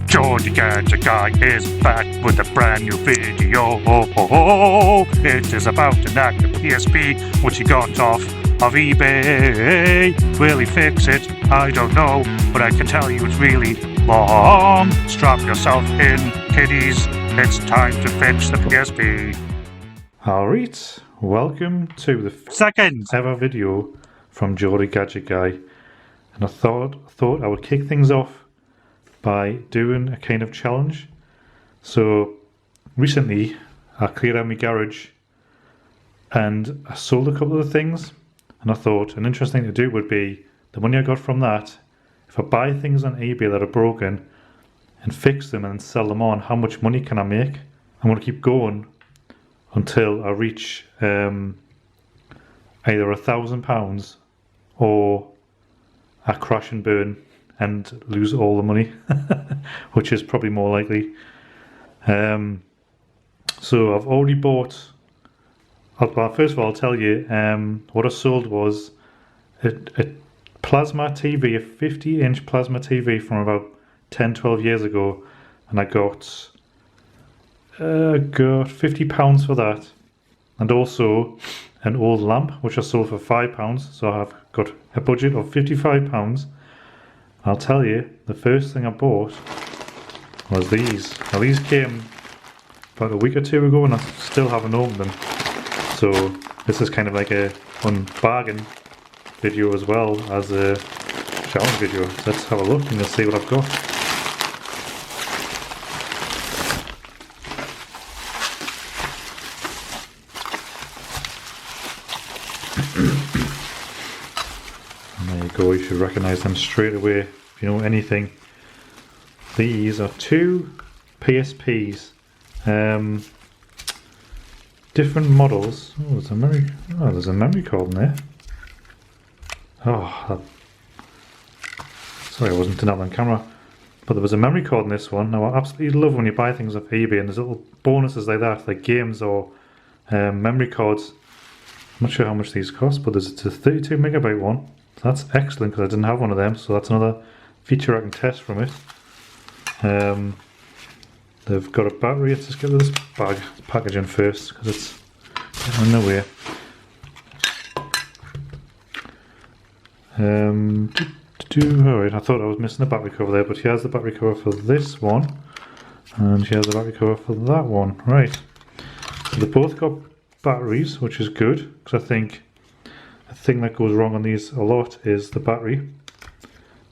Geordie Gadget Guy is back with a brand new video. It is about an active PSP which he got off of eBay. Will he fix it? I don't know, but I can tell you it's really long. Strap yourself in, kiddies. It's time to fix the PSP. Alright, welcome to the Second ever video from Geordie Gadget Guy, and I thought I would kick things off by doing a kind of challenge. So recently I cleared out my garage and I sold a couple of things, and I thought an interesting thing to do would be the money I got from that, if I buy things on eBay that are broken and fix them and sell them on, how much money can I make? I'm going to keep going until I reach either £1,000 or I crash and burn and lose all the money, which is probably more likely. So I've already bought, well, first of all I'll tell you what I sold was a plasma TV, a 50-inch plasma TV from about 10-12 years ago, and I got £50 for that, and also an old lamp which I sold for £5, so I've got a budget of £55. I'll tell you, the first thing I bought was these. Now these came about a week or two ago and I still haven't opened them, so this is kind of like a bargain video as well as a challenge video. So let's have a look and let's see what I've got. There you go, you should recognise them straight away if you know anything. These are two PSPs, different models. Oh, there's a memory card in there. Sorry I wasn't doing that on camera, but there was a memory card in this one. Now I absolutely love when you buy things off eBay and there's little bonuses like that, like games or memory cards. I'm not sure how much these cost, but it's a 32 megabyte one. So that's excellent because I didn't have one of them, so that's another feature I can test from it. They've got a battery. Let's just get rid of this packaging first because it's getting in the way. Alright, I thought I was missing a battery cover there, but here's the battery cover for this one, and here's the battery cover for that one. Right, so they both got batteries, which is good, because I think a thing that goes wrong on these a lot is the battery.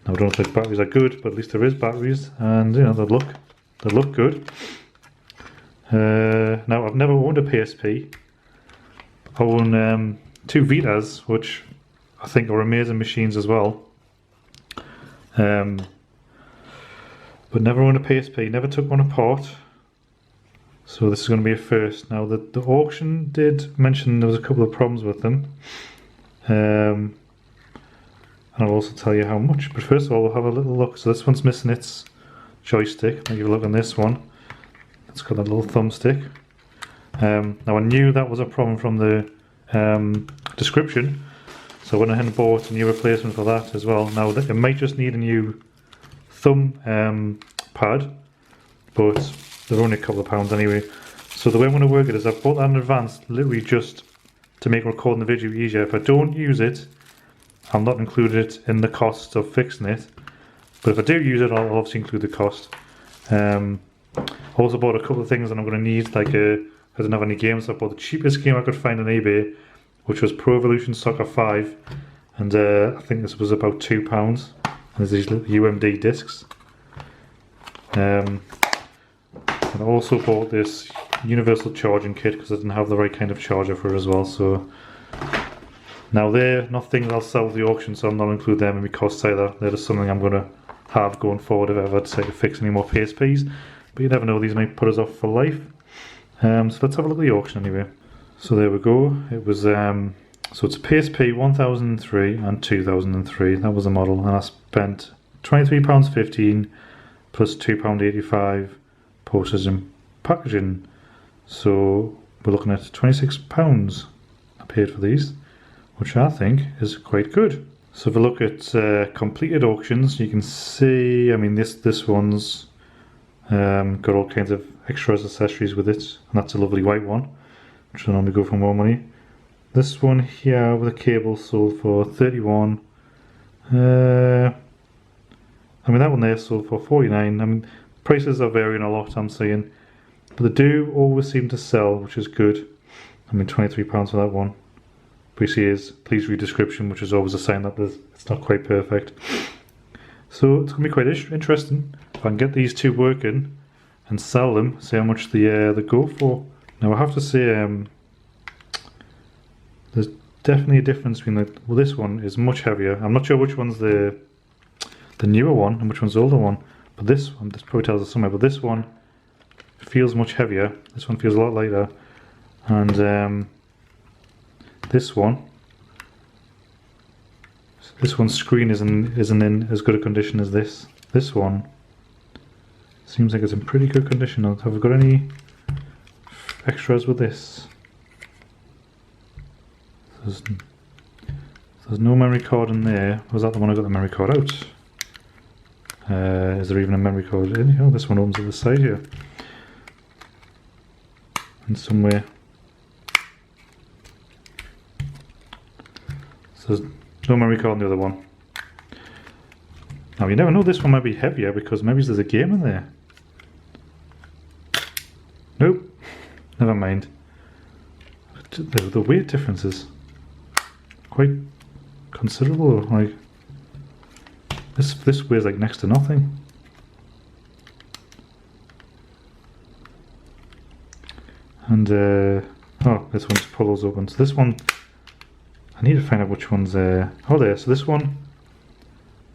Now I don't think batteries are good, but at least there is batteries, and you know they look good. Now I've never owned a PSP. I own two Vitas, which I think are amazing machines as well. But never owned a PSP, never took one apart. So this is going to be a first. Now the auction did mention there was a couple of problems with them. And I'll also tell you how much. But first of all, we'll have a little look. So this one's missing its joystick. I'll give you a look on this one. It's got a little thumbstick. Now I knew that was a problem from the description, so I went ahead and bought a new replacement for that as well. Now it might just need a new thumb pad, but they're only a couple of pounds anyway. So the way I'm going to work it is I've bought that in advance, literally just to make recording the video easier. If I don't use it, I'll not include it in the cost of fixing it. But if I do use it, I'll obviously include the cost. I also bought a couple of things that I'm going to need, like I didn't have any games, so I bought the cheapest game I could find on eBay, which was Pro Evolution Soccer 5, and I think this was about £2. And there's these little UMD discs. And I also bought this universal charging kit because I didn't have the right kind of charger for it as well. So now they're not things I'll sell at the auction, so I'll not include them in my costs either. They're just something I'm going to have going forward if I ever decide to fix any more PSPs. But you never know, these might put us off for life. So let's have a look at the auction anyway. So there we go. It was so it's a PSP 1003 and 2003. That was the model, and I spent £23.15 plus £2.85 postage and packaging. So we're looking at £26 I paid for these, which I think is quite good. So if we look at completed auctions, you can see, I mean, this one's Got all kinds of extras, accessories with it, and that's a lovely white one, which will normally go for more money. This one here with a cable sold for 31. I mean, that one there sold for 49. I mean, prices are varying a lot, I'm saying, but they do always seem to sell, which is good. I mean, £23 for that one. But you see is please read description, which is always a sign that it's not quite perfect. So it's going to be quite interesting if I can get these two working and sell them, see how much they go for. Now I have to say, there's definitely a difference between well, this one is much heavier. I'm not sure which one's the newer one and which one's the older one, but this one, this probably tells us somewhere, but this one feels much heavier. This one feels a lot lighter, and this one's screen isn't in as good a condition as this. This one seems like it's in pretty good condition. Have we got any extras with this? There's no memory card in there. Was that the one I got the memory card out? Is there even a memory card in here? This one opens at the side here. And somewhere. So there's no memory card in the other one. Now you never know, this one might be heavier because maybe there's a game in there. Nope. Never mind. The weight differences quite considerable. Like this weighs like next to nothing. And oh, this one's pulls open. So this one, I need to find out which one's oh there. So this one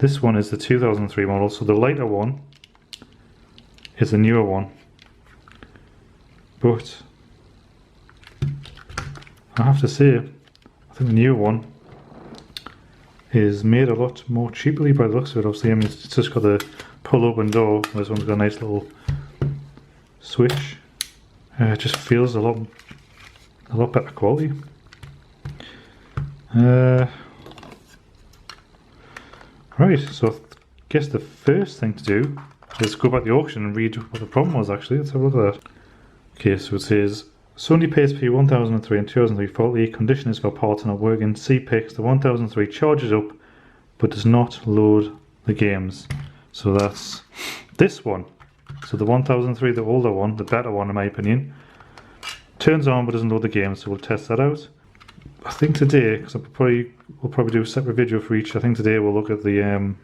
is the 2003 model. So the lighter one is the newer one. But I have to say, I think the new one is made a lot more cheaply by the looks of it. Obviously, I mean, it's just got the pull open door. This one's got a nice little switch. It just feels a lot better quality. Right, so I guess the first thing to do is go back to the auction and read what the problem was actually. Let's have a look at that. Okay, so it says Sony PSP 1003 and 2003 faulty, condition is for parts not working, C pics, the 1003 charges up but does not load the games. So that's this one. So the 1003, the older one, the better one in my opinion, turns on but doesn't load the games, so we'll test that out. I think today, because we'll probably do a separate video for each, I think today we'll look at the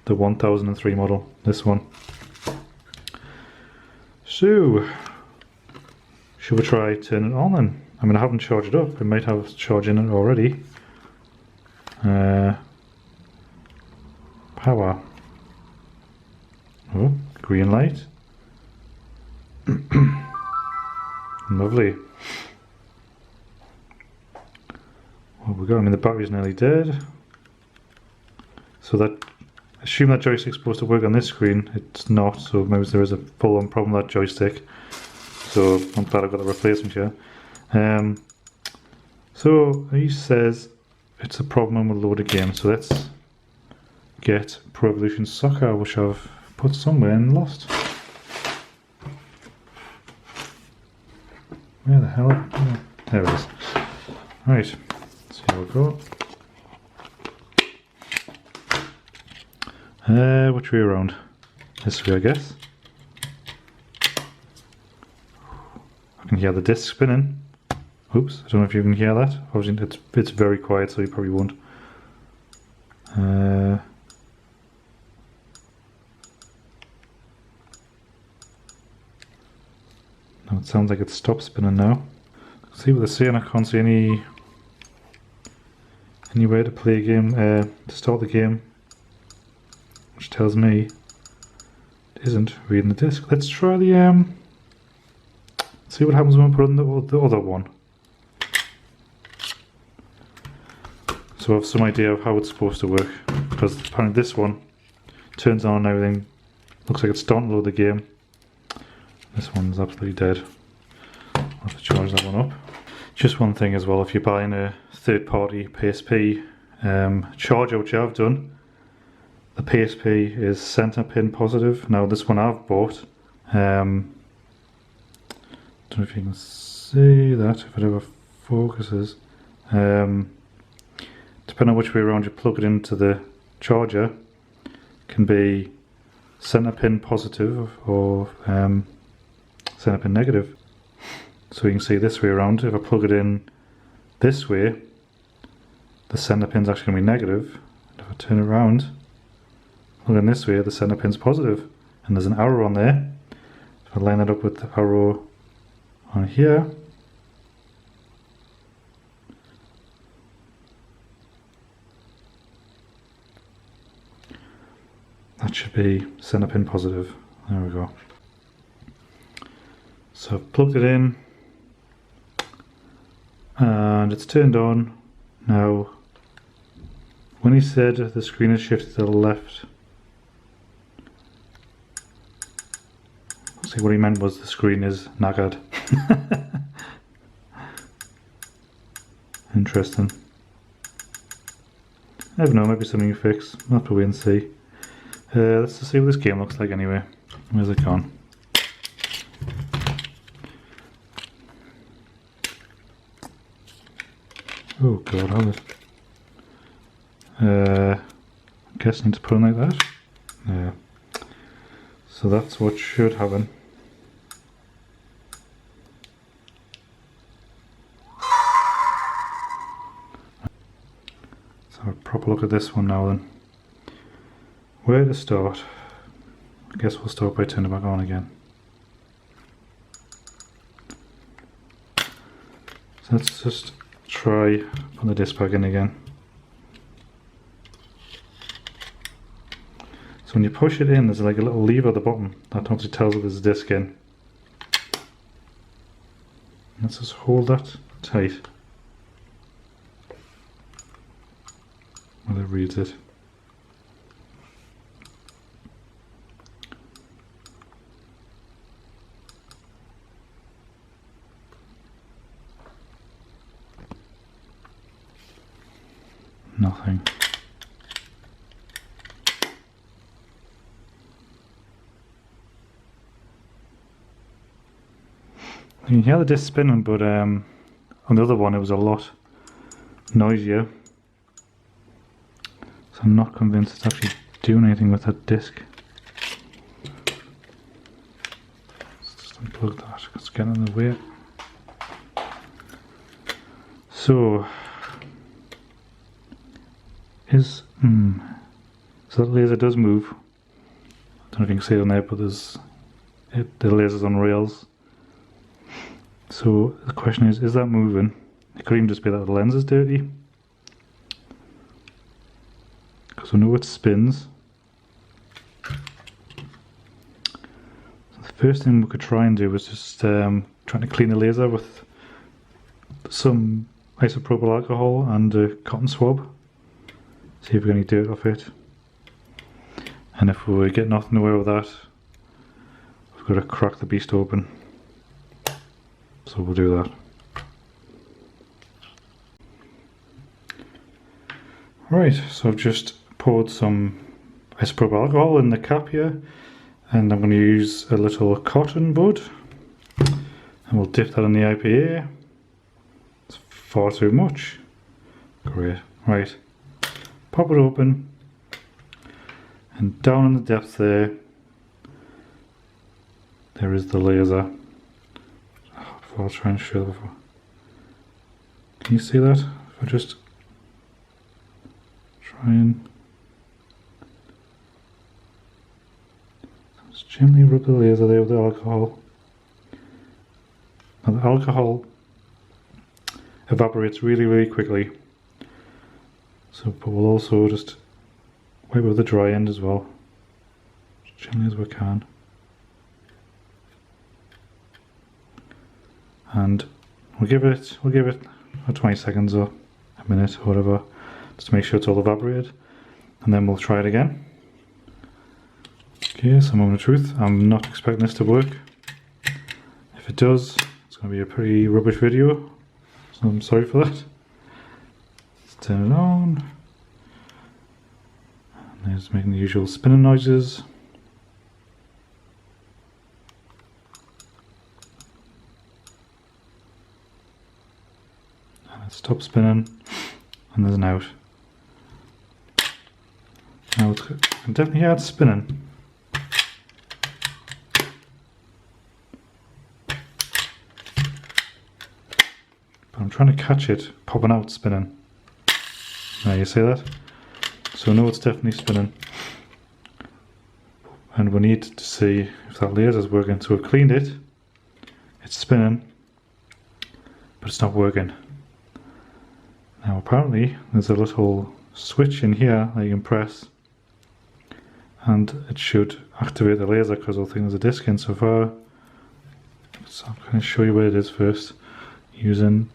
1003 model, this one. So should we try turn it on then? I mean, I haven't charged it up. It might have charge in it already. Power. Oh, green light. Lovely. What we got? I mean, the battery's nearly dead. So that, assume that joystick's supposed to work on this screen. It's not. So maybe there is a full-on problem with that joystick. So I'm glad I got a replacement here. So he says it's a problem with loaded games. So let's get Pro Evolution Soccer, which I've put somewhere and lost. Where the hell? Oh, there it is. Right, let's see how we go. Which way around? This way, I guess. I can hear the disc spinning. Oops, I don't know if you can hear that. Obviously it's very quiet, so you probably won't. No, it sounds like it's stopped spinning now. See what they're saying. I can't see any way to play a game, to start the game, which tells me it isn't reading the disc. Let's try the see what happens when we put in the other one. So I have some idea of how it's supposed to work, because apparently this one turns on and everything, looks like it's starting to load the game. This one's absolutely dead. I'll have to charge that one up. Just one thing as well, if you're buying a third-party PSP charger, which I've done, the PSP is centre pin positive. Now this one I've bought Don't know if you can see that, if it ever focuses. Depending on which way around you plug it into the charger, can be center pin positive or center pin negative. So you can see this way around, if I plug it in this way, the center pin's actually going to be negative. And if I turn it around, plug in this way, the center pin's positive. And there's an arrow on there. If I line it up with the arrow on here, that should be center pin positive. There we go. So I've plugged it in and it's turned on. Now, when he said the screen is shifted to the left, see what he meant was the screen is knackered. Interesting. I don't know, maybe something you fix. I'll have to wait and see. Let's just see what this game looks like anyway. Where's it gone? Oh god, how is it? I'm guessing to put it like that. Yeah. So that's what should happen. Let's have a proper look at this one now then. Where to start? I guess we'll start by turning it back on again. So let's just try putting the disc back in again. So when you push it in, there's like a little lever at the bottom that obviously tells it there's a disc in. Let's just hold that tight while it reads it. Nothing. You can hear the disc spinning, but on the other one it was a lot noisier. So I'm not convinced it's actually doing anything with that disc. Let's just unplug that, it's getting in the way. So so that laser does move. I don't know if you can see it on there, but the laser's on rails. So the question is that moving? It could even just be that the lens is dirty, because we know it spins. So the first thing we could try and do is just trying to clean the laser with some isopropyl alcohol and a cotton swab. See if we get any dirt off it. And if we get nothing away with that, we've got to crack the beast open. So we'll do that. Right, so I've just poured some isopropyl alcohol in the cap here, and I'm going to use a little cotton bud, and we'll dip that in the IPA. It's far too much. Great. Right, pop it open, and down in the depth there is the laser. I'll try and show that before. Can you see that? If I just try and just gently rub the laser there with the alcohol. Now the alcohol evaporates really, really quickly. So, but we'll also just wipe with the dry end as well, as gently as we can. And we'll give it 20 seconds or a minute or whatever, just to make sure it's all evaporated, and then we'll try it again. Okay, so moment of truth, I'm not expecting this to work. If it does, it's going to be a pretty rubbish video, so I'm sorry for that. Let's turn it on, and it's making the usual spinning noises. And it stops spinning, and there's an out. Now I can definitely hear it spinning. But I'm trying to catch it popping out spinning. Now you see that? So I know it's definitely spinning. And we need to see if that laser's working. So we've cleaned it. It's spinning, but it's not working. Now apparently there's a little switch in here that you can press, and it should activate the laser because I think there's a disc in so far. So I'm going to show you where it is first using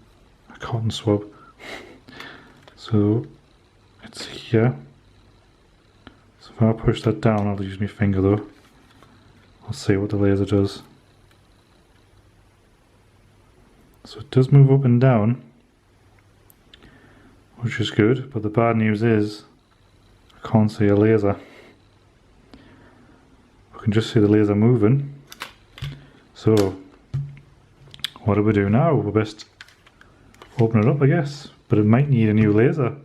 a cotton swab. So it's here. So if I push that down, I'll use my finger though. I'll see what the laser does. So it does move up and down, which is good, but the bad news is I can't see a laser. I can just see the laser moving. So what do we do now? We'll best open it up, I guess, but it might need a new laser.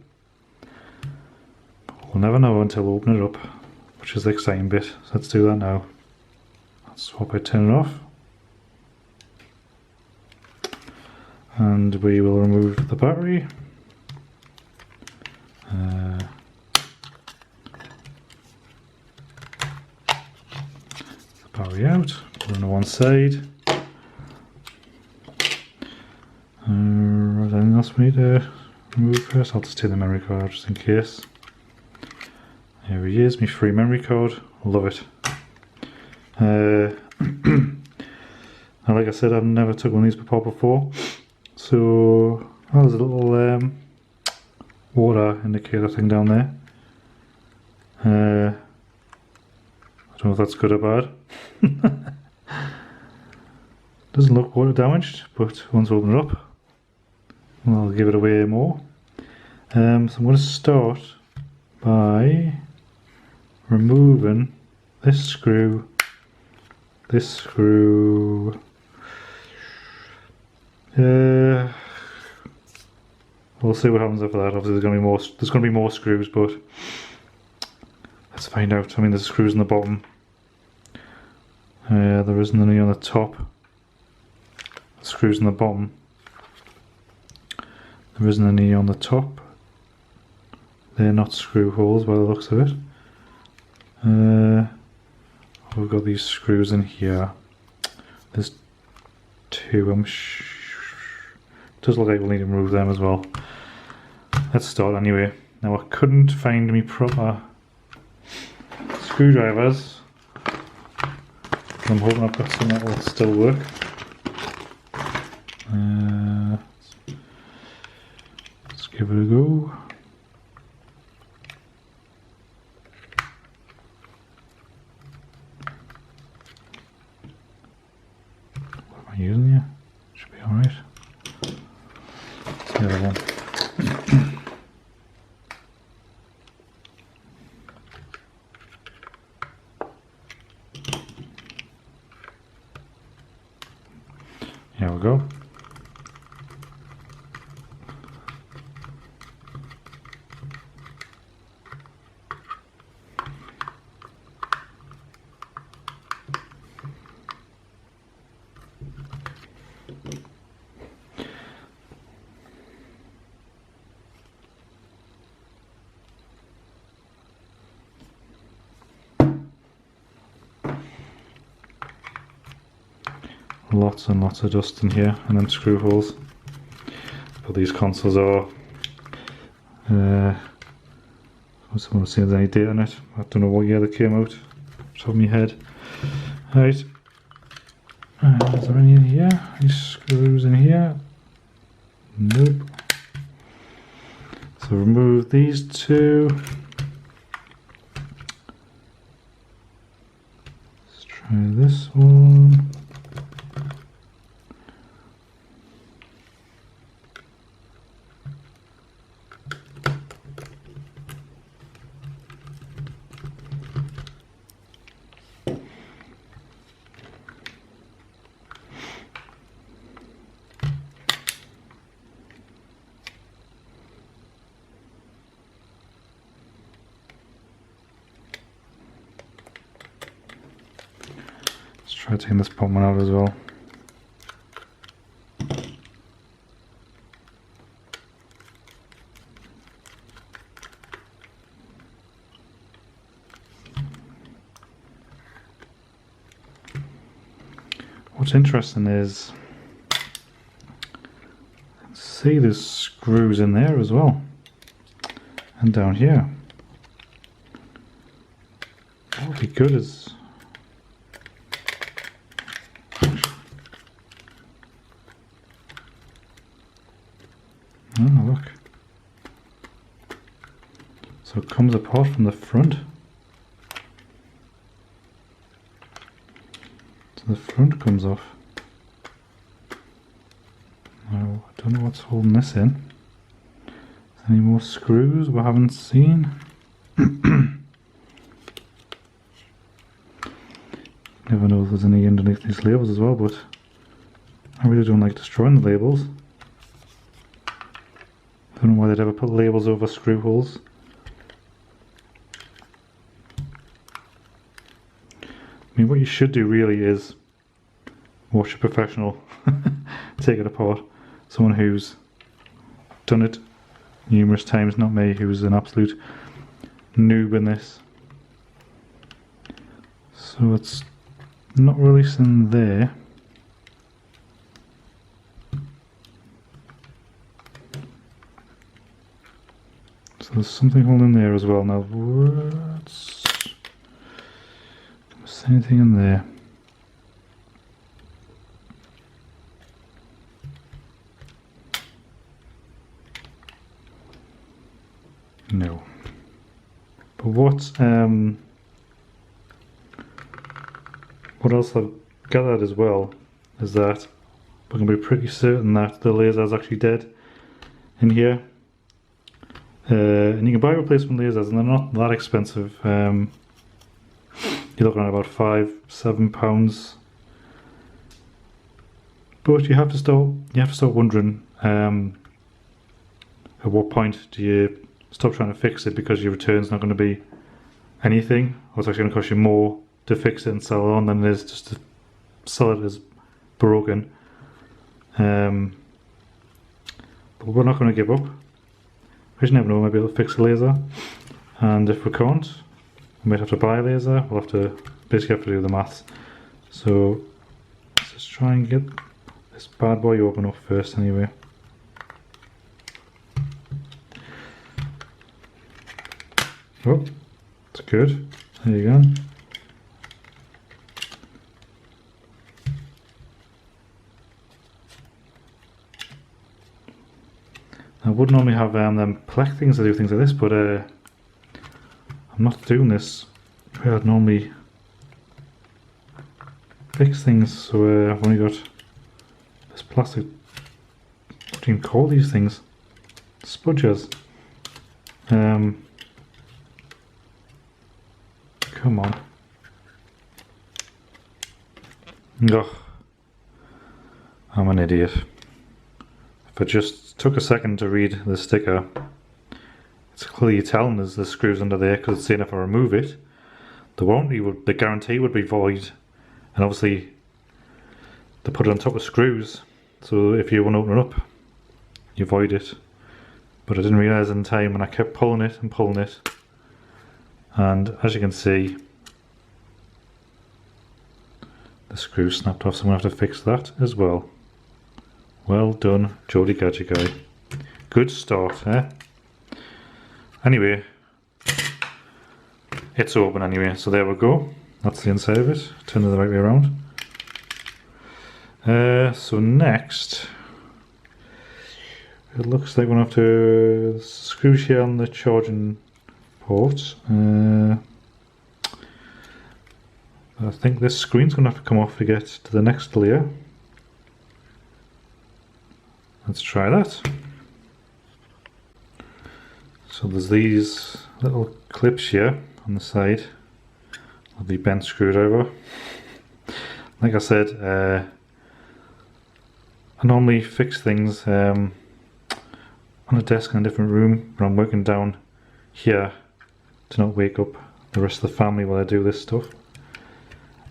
We'll never know until we open it up, which is the exciting bit. So let's do that now. Let's swap by turn it off. And we will remove the battery. The battery out, put it on one side. Anything else we need to remove first? I'll just take the memory card just in case. Here he is, my free memory card. Love it. Now, like I said, I've never took one of these before. So there's a little water indicator thing down there. I don't know if that's good or bad. Doesn't look water damaged, but once I open it up, I'll give it away more. So I'm going to start by removing this screw, we'll see what happens after that. Obviously there's going to be more screws, but let's find out. I mean, there's screws in the bottom. There isn't any on the top. Screws in the bottom. There isn't any on the top. They're not screw holes by the looks of it. We've got these screws in here. There's two. Does look like we'll need to remove them as well. Let's start anyway. Now I couldn't find me proper screwdrivers. I'm hoping I've got some that will still work. Let's give it a go. What am I using here? Should be alright. The other one. Here we go. Lots and lots of dust in here, and then screw holes. But these consoles are someone see if there's any date on it. I don't know what year they came out. Top of my head. Right. Is there any in here? Any screws in here? Nope. So remove these two. Let's try this one. try taking this bottom one out as well. What's interesting is, see there's screws in there as well, and down here. What would be good is, oh look, so it comes apart from the front. So the front comes off. Now, I don't know what's holding this in. Any more screws we haven't seen? Never know if there's any underneath these labels as well, but I really don't like destroying the labels. Don't know why they'd ever put labels over screw holes. I mean, what you should do really is watch a professional take it apart. Someone who's done it numerous times, not me, who's an absolute noob in this. So it's not releasing there. So there's something holding there as well. Now, what's anything in there? No. But what else I've gathered as well is that we're going to be pretty certain that the laser is actually dead in here. And you can buy replacement lasers and they're not that expensive. You're looking at about £5–7, but you have to start wondering at what point do you stop trying to fix it because your return's not going to be anything, or it's actually going to cost you more to fix it and sell it on than it is just to sell it as broken. But we're not going to give up. We just never know, maybe we'll fix a laser, and if we can't, we might have to buy a laser. We'll have to basically have to do the maths. So let's just try and get this bad boy open up first anyway. Oh, it's good. There you go. I would normally have them collect things to do things like this, but I'm not doing this where I'd normally fix things. So I've only got this plastic. What do you call these things? Spudgers. Come on. Ugh. I'm an idiot. If I just took a second to read the sticker, it's clearly telling us the screws under there because it's saying if I remove it, the guarantee would be void, and obviously they put it on top of screws, so if you want to open it up, you void it. But I didn't realise in time, and I kept pulling it and pulling it, and as you can see, the screw snapped off, so I'm going to have to fix that as well. Well done, Geordie Gadget Guy. Good start, eh? Anyway, it's open anyway, so there we go. That's the inside of it. Turn it the right way around. So next, it looks like we're going to have to screw here on the charging port. I think this screen's going to have to come off to get to the next layer. Let's try that. So there's these little clips here on the side of the bent screwdriver. Like I said, I normally fix things on a desk in a different room when I'm working down here to not wake up the rest of the family while I do this stuff.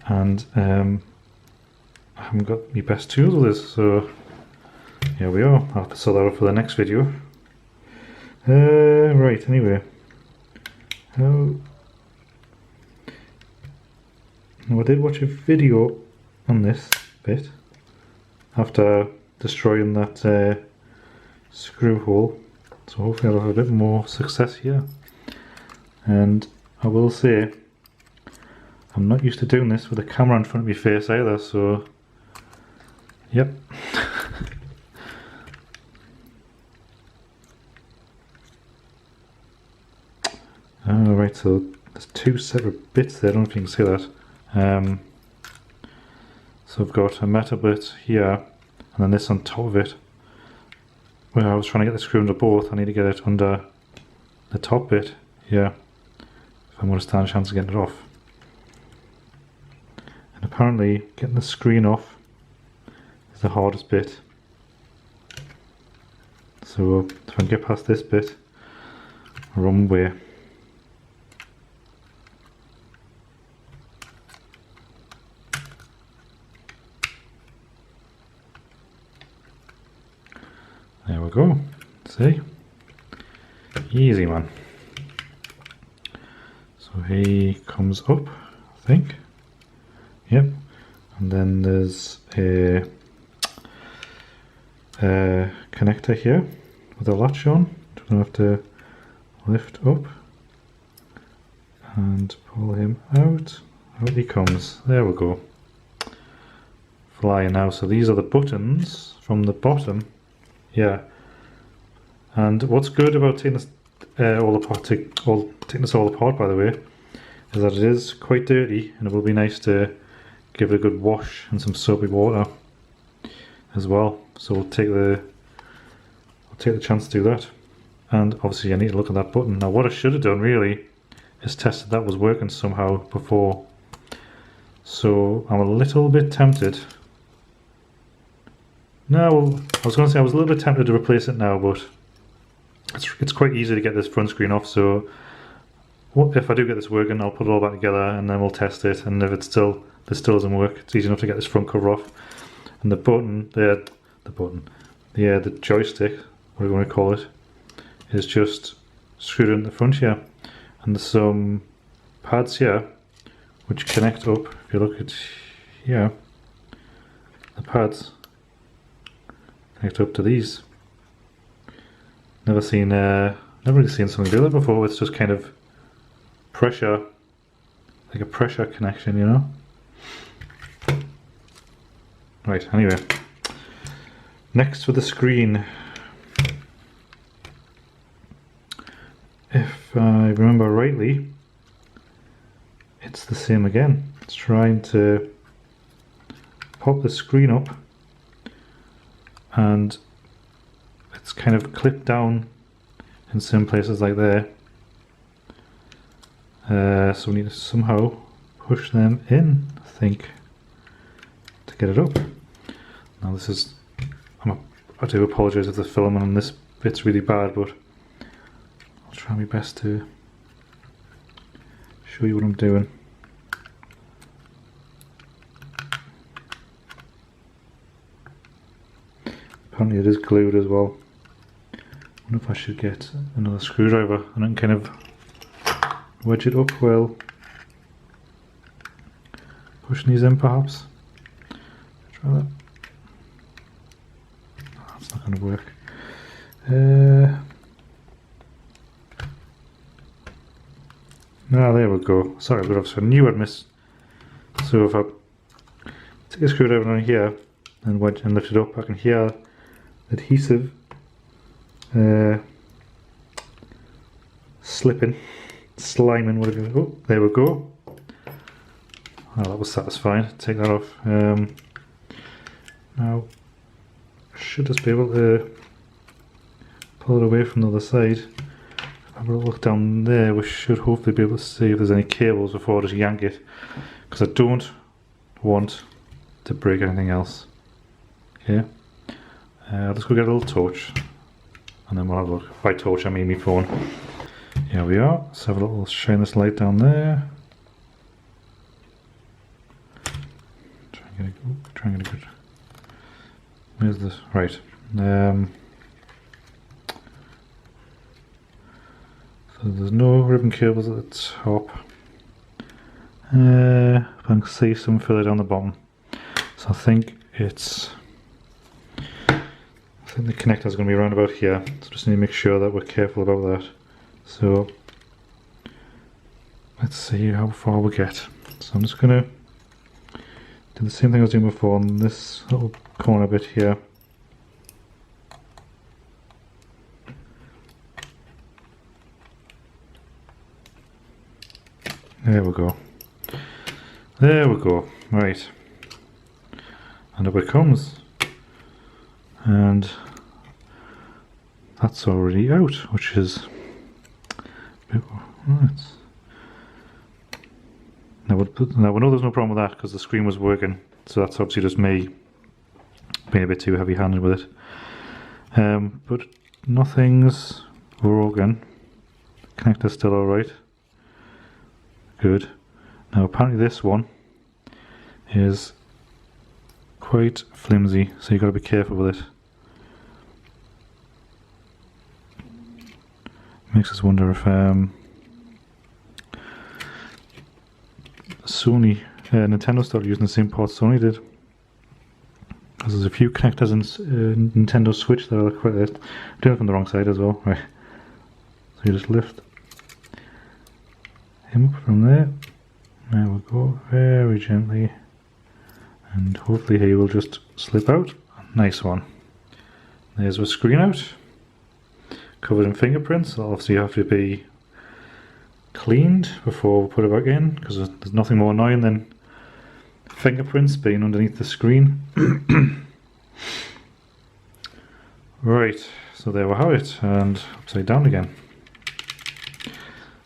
And I haven't got my best tools with this, so here we are. I'll have to sort that out for the next video. Right, anyway. Now, I did watch a video on this bit after destroying that screw hole, so hopefully I'll have a bit more success here. And I will say, I'm not used to doing this with a camera in front of my face either, so yep. Alright, so there's two separate bits there, I don't know if you can see that. So I've got a metal bit here, and then this on top of it. Where I was trying to get the screw under both, I need to get it under the top bit here, if I'm going to stand a chance of getting it off. And apparently getting the screen off is the hardest bit. So if I can get past this bit, we're on the way. There we go. See? Easy, man. So he comes up, I think. Yep. And then there's a connector here with a latch on. Don't have to lift up and pull him out. Out he comes. There we go. Flying now. So these are the buttons from the bottom. Yeah, and what's good about taking this all apart, taking this all apart, by the way, is that it is quite dirty, and it will be nice to give it a good wash and some soapy water as well. So we'll take the chance to do that. And obviously, I need to look at that button now. What I should have done really is tested that was working somehow before. So I'm a little bit tempted. No, I was going to say I was a little bit tempted to replace it now, but it's quite easy to get this front screen off. So if I do get this working, I'll put it all back together and then we'll test it. And if this still doesn't work, it's easy enough to get this front cover off. And the button, the joystick, what do you want to call it, is just screwed in the front here. And there's some pads here which connect up. If you look at here, the pads connect up to these. Never really seen something do that before. It's just kind of pressure, like a pressure connection, you know. Right. Anyway, next for the screen. If I remember rightly, it's the same again. It's trying to pop the screen up, and it's kind of clipped down in some places like there. So we need to somehow push them in, I think, to get it up. Now this is, I do apologise if the filming on this bit's really bad, but I'll try my best to show you what I'm doing. Apparently it is glued as well. I wonder if I should get another screwdriver and then kind of wedge it up while pushing these in, perhaps. Try that. Oh, that's not going to work. There we go. Sorry, but I knew I'd miss. So if I take a screwdriver on here and wedge and lift it up, I can hear adhesive slipping, sliming, whatever. Oh, there we go. Oh, that was satisfying. Take that off. Now I should just be able to pull it away from the other side. Have a look down there. We should hopefully be able to see if there's any cables before I just yank it, because I don't want to break anything else. Okay. Let's go get a little torch and then we'll have a look. By torch I mean my phone. Here we are. Let's have a little shine this light down there. Try try and get a good. Where's this? Right. So there's no ribbon cables at the top. I can see some further down the bottom. So I think it's. I think the connector is going to be around about here. So just need to make sure that we're careful about that. So let's see how far we get. So I'm just going to do the same thing I was doing before on this little corner bit here. There we go. There we go. Right. And up it comes. And that's already out, which is right. Now we know there's no problem with that because the screen was working, so that's obviously just me being a bit too heavy-handed with it. But nothing's broken. Connector's still alright. Good. Now apparently this one is quite flimsy, so you've got to be careful with it. Makes us wonder if Nintendo started using the same parts Sony did. Because there's a few connectors in Nintendo Switch that are quite I'm doing it from the wrong side as well. Right. So you just lift him up from there. There we go, very gently. And hopefully he will just slip out. Nice one. There's our screen out. Covered in fingerprints. It'll obviously have to be cleaned before we put it back in, because there's nothing more annoying than fingerprints being underneath the screen. Right, so there we have it, and upside down again.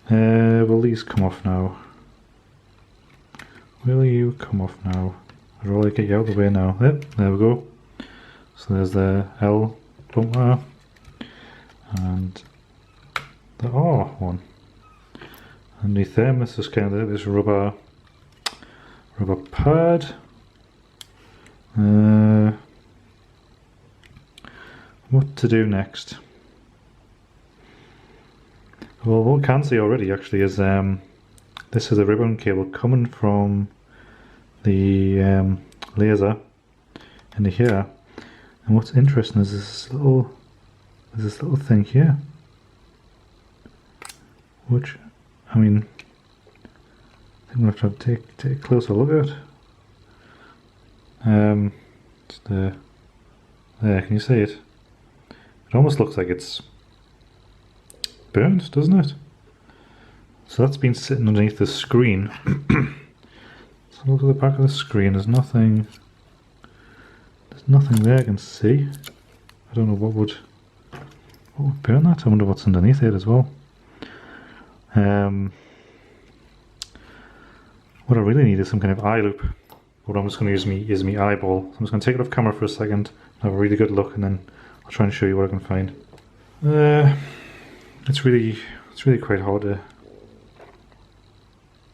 Will these come off now? Will you come off now? I'd rather get you out of the way now. Yep, there we go. So there's the L bumper and the R one. Underneath them, this is kind of this rubber pad. What to do next? Well, what we can see already actually is this is a ribbon cable coming from the laser into here, and what's interesting is this little thing here, which I mean I think we'll have to take a closer look at. It's there, can you see it? It almost looks like it's burnt, doesn't it? So that's been sitting underneath the screen. So look at the back of the screen. There's nothing there I can see. I don't know what would burn that. I wonder what's underneath it as well. What I really need is some kind of eye loop. What I'm just going to use my eyeball. So I'm just going to take it off camera for a second, have a really good look, and then I'll try and show you what I can find. It's really quite hard to.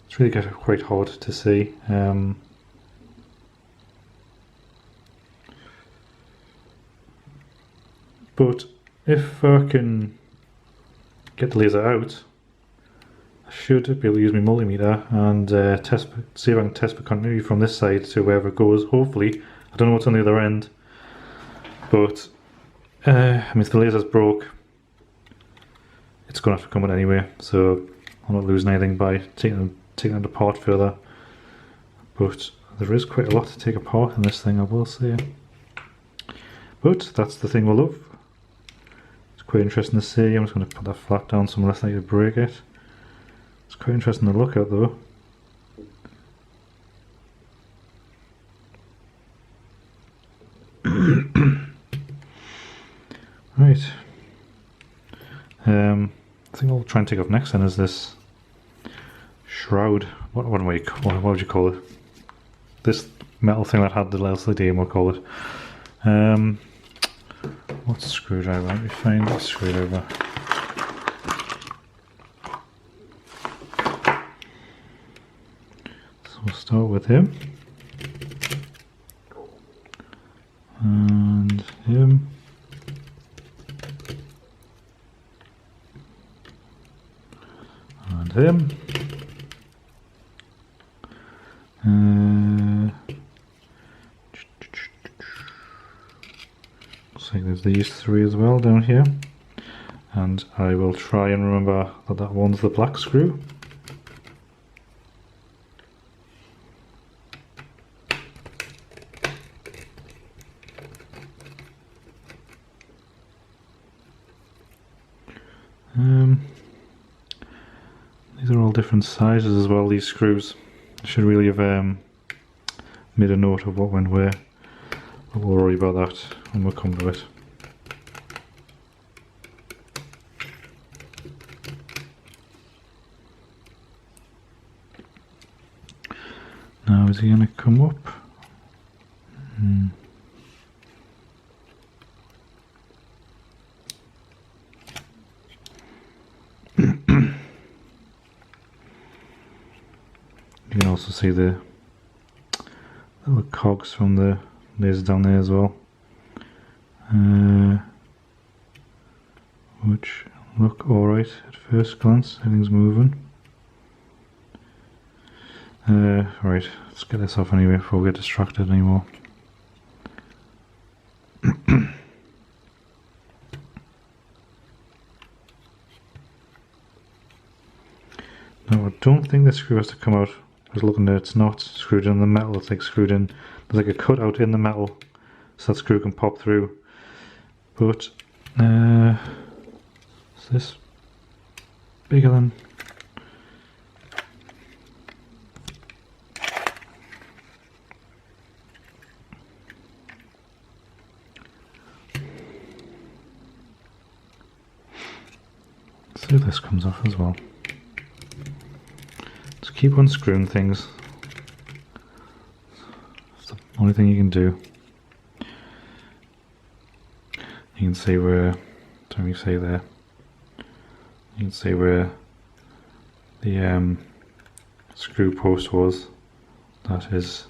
It's really quite hard to see. But if I can get the laser out, I should be able to use my multimeter and see if I can test for continuity from this side to wherever it goes. Hopefully, I don't know what's on the other end, but I mean, if the laser's broke, it's going to have to come out anyway, so I'm not losing anything by taking it apart further. But there is quite a lot to take apart in this thing, I will say. But that's the thing we love. It's quite interesting to see. I'm just going to put that flat down so I'm less likely to break it. It's quite interesting to look at though. Right. I think I'll try and take off next then is this shroud. What would you call it? This metal thing that had the LCD, we'll call it. What's a screwdriver? Let me find a screwdriver. So we'll start with him. and him. Looks like there's these three as well down here. And I will try and remember that that one's the black screw. These are all different sizes as well, these screws. I should really have made a note of what went where. But we'll worry about that when we come to it. Now is he going to come up? You can also see the little cogs from the laser down there as well, which look alright at first glance. Everything's moving. Right, let's get this off anyway before we get distracted anymore. No, I don't think this screw has to come out. I was looking there, it's not screwed in the metal, it's like screwed in, there's like a cutout in the metal so that screw can pop through. But, is this bigger than... Let's see if this comes off as well. Just keep unscrewing things. It's the only thing you can do. You can see where, don't you say there, you can see where the screw post was. That is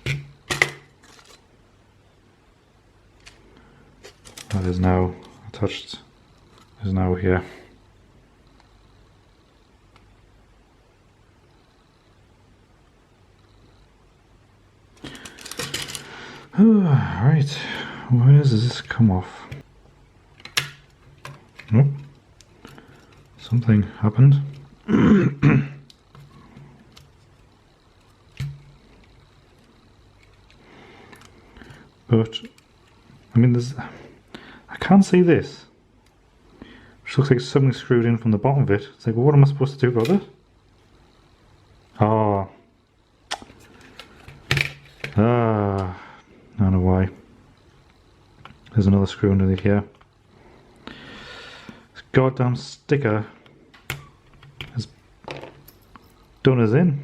now attached, is now here. Right, where does this come off? Oh, something happened. But, I mean, I can't see this. Which looks like something screwed in from the bottom of it. It's like, well, what am I supposed to do about it? Oh. I don't know why. There's another screw underneath here. This goddamn sticker has done us in.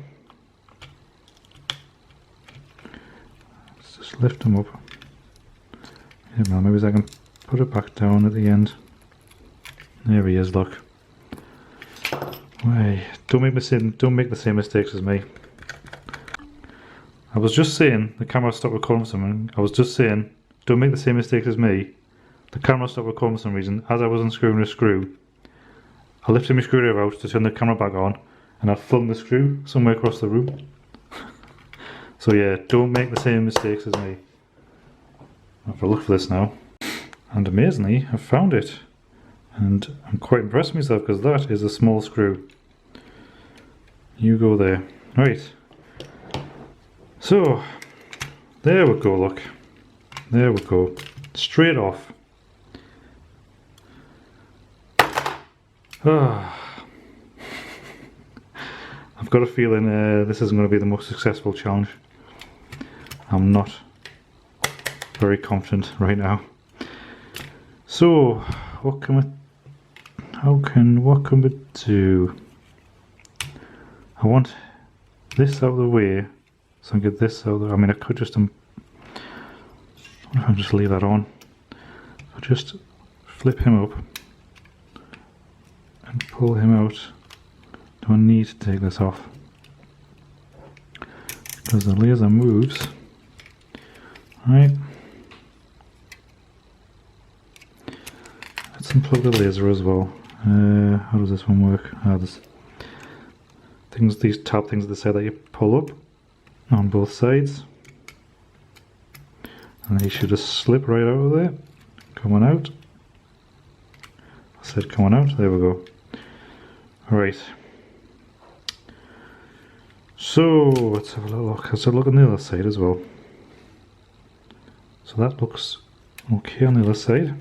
Let's just lift them up. Yeah, well, maybe I can put it back down at the end. There he is, look. Wait, don't make the same mistakes as me. I was just saying, the camera stopped recording for something. I was just saying, don't make the same mistake as me. The camera stopped recording for some reason. As I was unscrewing the screw, I lifted my screwdriver out to turn the camera back on, and I flung the screw somewhere across the room. So yeah, don't make the same mistakes as me. I have to look for this now. And amazingly, I've found it. And I'm quite impressed with myself because that is a small screw. You go there. Right. So, there we go, look. There we go. Straight off. I've got a feeling this isn't going to be the most successful challenge. I'm not very confident right now. So, what can we do? I want this out of the way. So I get this out there. I mean, I could just I'll just leave that on. I'll just flip him up and pull him out. Do I need to take this off? Because the laser moves. Right. Let's unplug the laser as well. How does this one work? things, these tab things at the side that you pull up on both sides, and they should just slip right out of there, coming out. I said coming out, there we go. Right, so let's have a little look. Let's have a look on the other side as well. So that looks okay on the other side.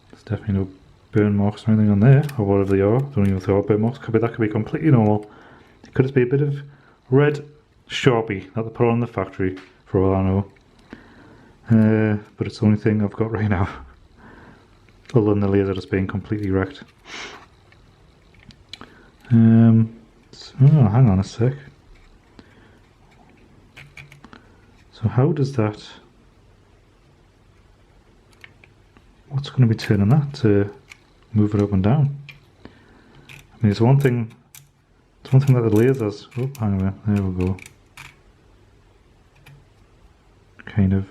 There's definitely no burn marks or anything on there, or whatever they are. Don't even know if they are burn marks. That could be completely normal. It could just be a bit of red Sharpie that they put on the factory, for all I know. But it's the only thing I've got right now, other than the laser just being completely wrecked. Oh, hang on a sec. So how does that... What's going to be turning that to move it up and down? I mean, it's one thing that the lasers... Oh, hang on, there we go. Kind of...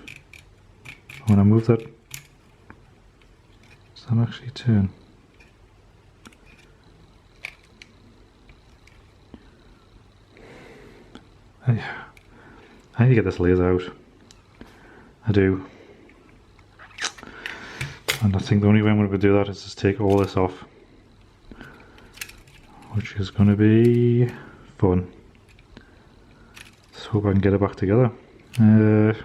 When I move that... Does that actually turn? I need to get this laser out. I do. And I think the only way I'm going to do that is just take all this off, which is going to be fun. Let's hope I can get it back together. So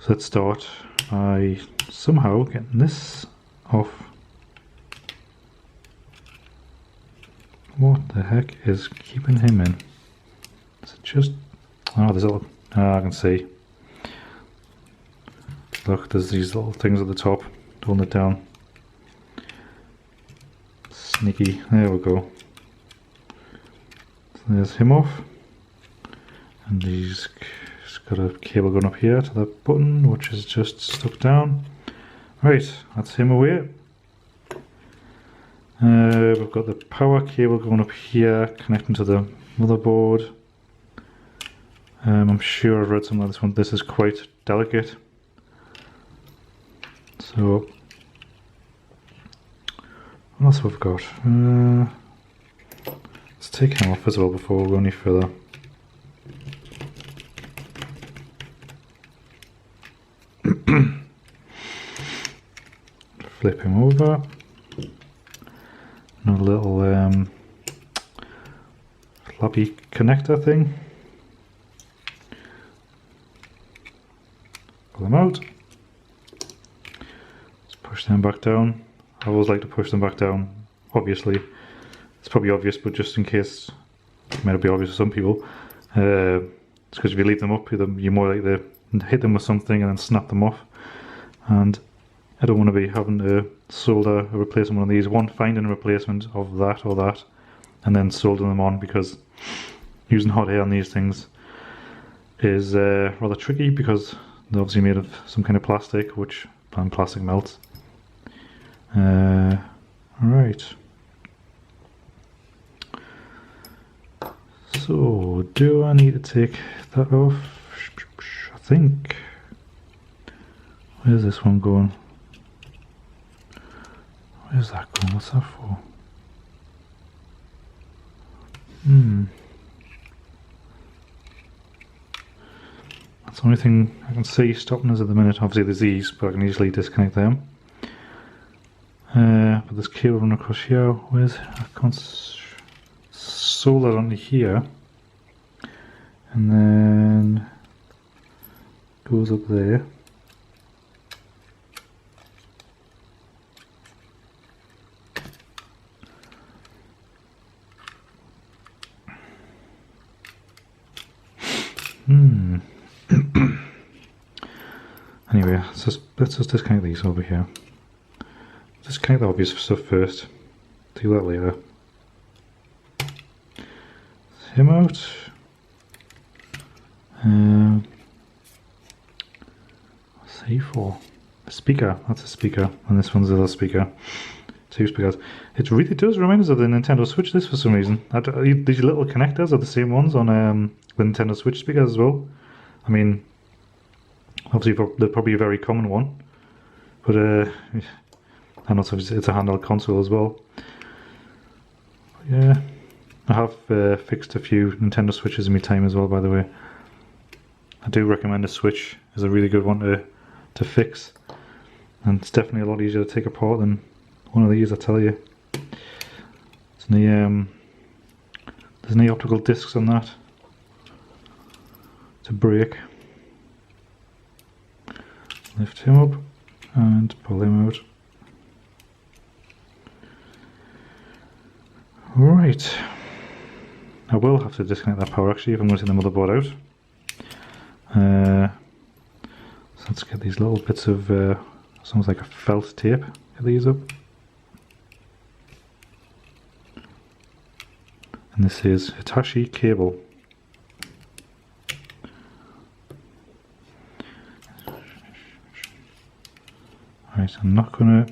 let's start by somehow getting this off. What the heck is keeping him in? Is it just... Oh, there's a little... Oh, I can see. Look, there's these little things at the top holding it down. Sneaky. There we go. So there's him off. And he's got a cable going up here to that button, which is just stuck down. Right, that's him away. We've got the power cable going up here, connecting to the motherboard. I'm sure I've read something like this one. This is quite delicate. So, what else have we got? Let's take him off as well before we go any further. Flip him over. Another little flappy connector thing. Pull them out. Let's push them back down. I always like to push them back down. Obviously, it's probably obvious, but just in case, it might not be obvious to some people. It's because if you leave them up, you're more likely to hit them with something and then snap them off. And I don't want to be having to solder a replacement one of these. One, finding a replacement of that or that, and then soldering them on, because using hot air on these things is rather tricky, because they're obviously made of some kind of plastic, which plastic melts. Right. So, do I need to take that off? I think. Where's this one going? Where's that going? What's that for? That's the only thing I can see stopping us at the minute. Obviously there's these, but I can easily disconnect them. But this cable running across here, where's... I can't solder onto here. And then goes up there. Anyway, let's just disconnect these over here. Disconnect the obvious stuff first. Do that later. Him out. What's he for? A speaker. That's a speaker, and this one's the other speaker. Two speakers. It really does remind us of the Nintendo Switch. This for some reason. These little connectors are the same ones on the Nintendo Switch speakers as well. I mean, obviously they're probably a very common one, but I and also it's a handheld console as well. Yeah, I have fixed a few Nintendo Switches in my time as well, by the way. I do recommend a Switch. It's a really good one to fix, and it's definitely a lot easier to take apart than one of these, I tell you. There's no optical discs on that to break. Lift him up and pull him out. Right, I will have to disconnect that power actually if I'm going to take the motherboard out. So let's get these little bits of sounds like a felt tape. Get these up. And this is Hitachi cable. Right, I'm not gonna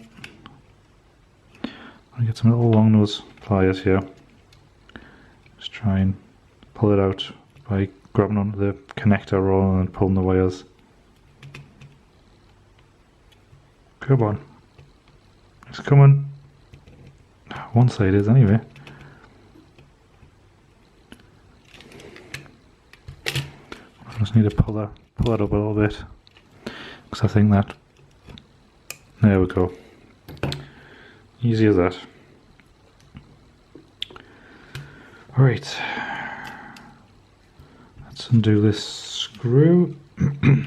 get some little long nose pliers here. Just try and pull it out by grabbing onto the connector rather than pulling the wires. Come on. It's coming. One side is anyway. I just need to pull that up a little bit, because I think that, there we go, easy as that. Right, let's undo this screw. And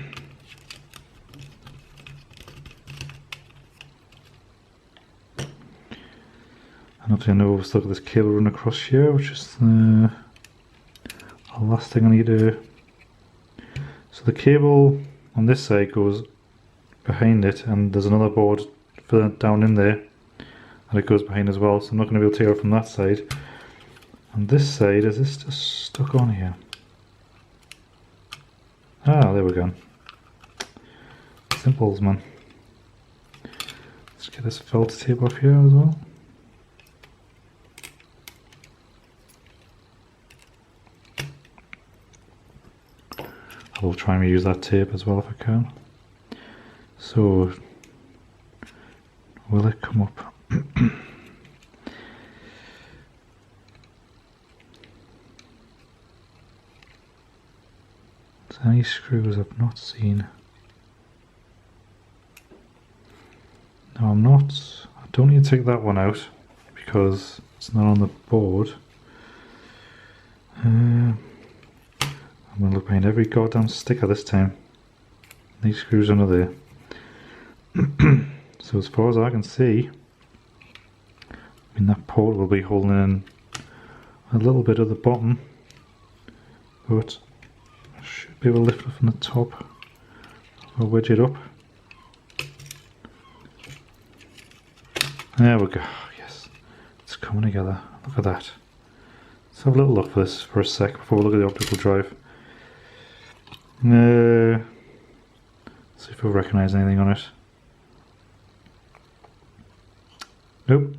obviously I know we've still got this cable running across here, which is the last thing I need to. So the cable on this side goes behind it, and there's another board further down in there, and it goes behind as well, so I'm not going to be able to take it from that side. On this side, is this just stuck on here? Ah, there we go. Simples, man. Let's get this felt tape off here as well. I will try and reuse that tape as well if I can. So, will it come up? Is there any screws I've not seen? No, I'm not. I don't need to take that one out because it's not on the board. I'm going to look behind every goddamn sticker this time. These screws under there. So as far as I can see, I mean that port will be holding in a little bit of the bottom, but I should be able to lift it from the top. I'll wedge it up. There we go. Yes, it's coming together. Look at that. Let's have a little look for this for a sec before we look at the optical drive. See if we recognise anything on it. Nope.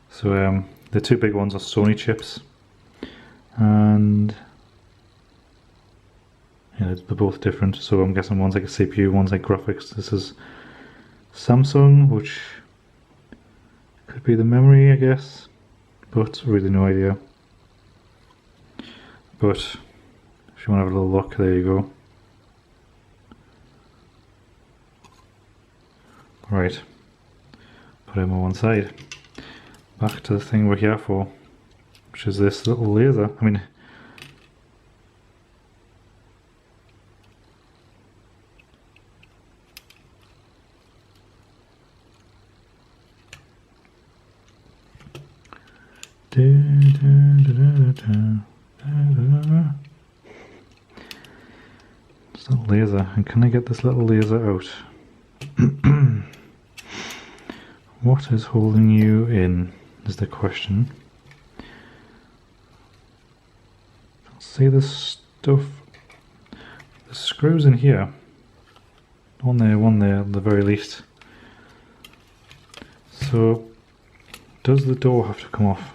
So the two big ones are Sony chips, and yeah, they're both different. So I'm guessing one's like a CPU, one's like graphics. This is Samsung, which could be the memory, I guess, but really no idea. But if you want to have a little look, there you go. Right, put him on one side. Back to the thing we're here for, which is this little laser. I mean, this little laser, and can I get this little laser out? What is holding you in is the question. See this stuff, the screws in here, one there at the very least. So does the door have to come off?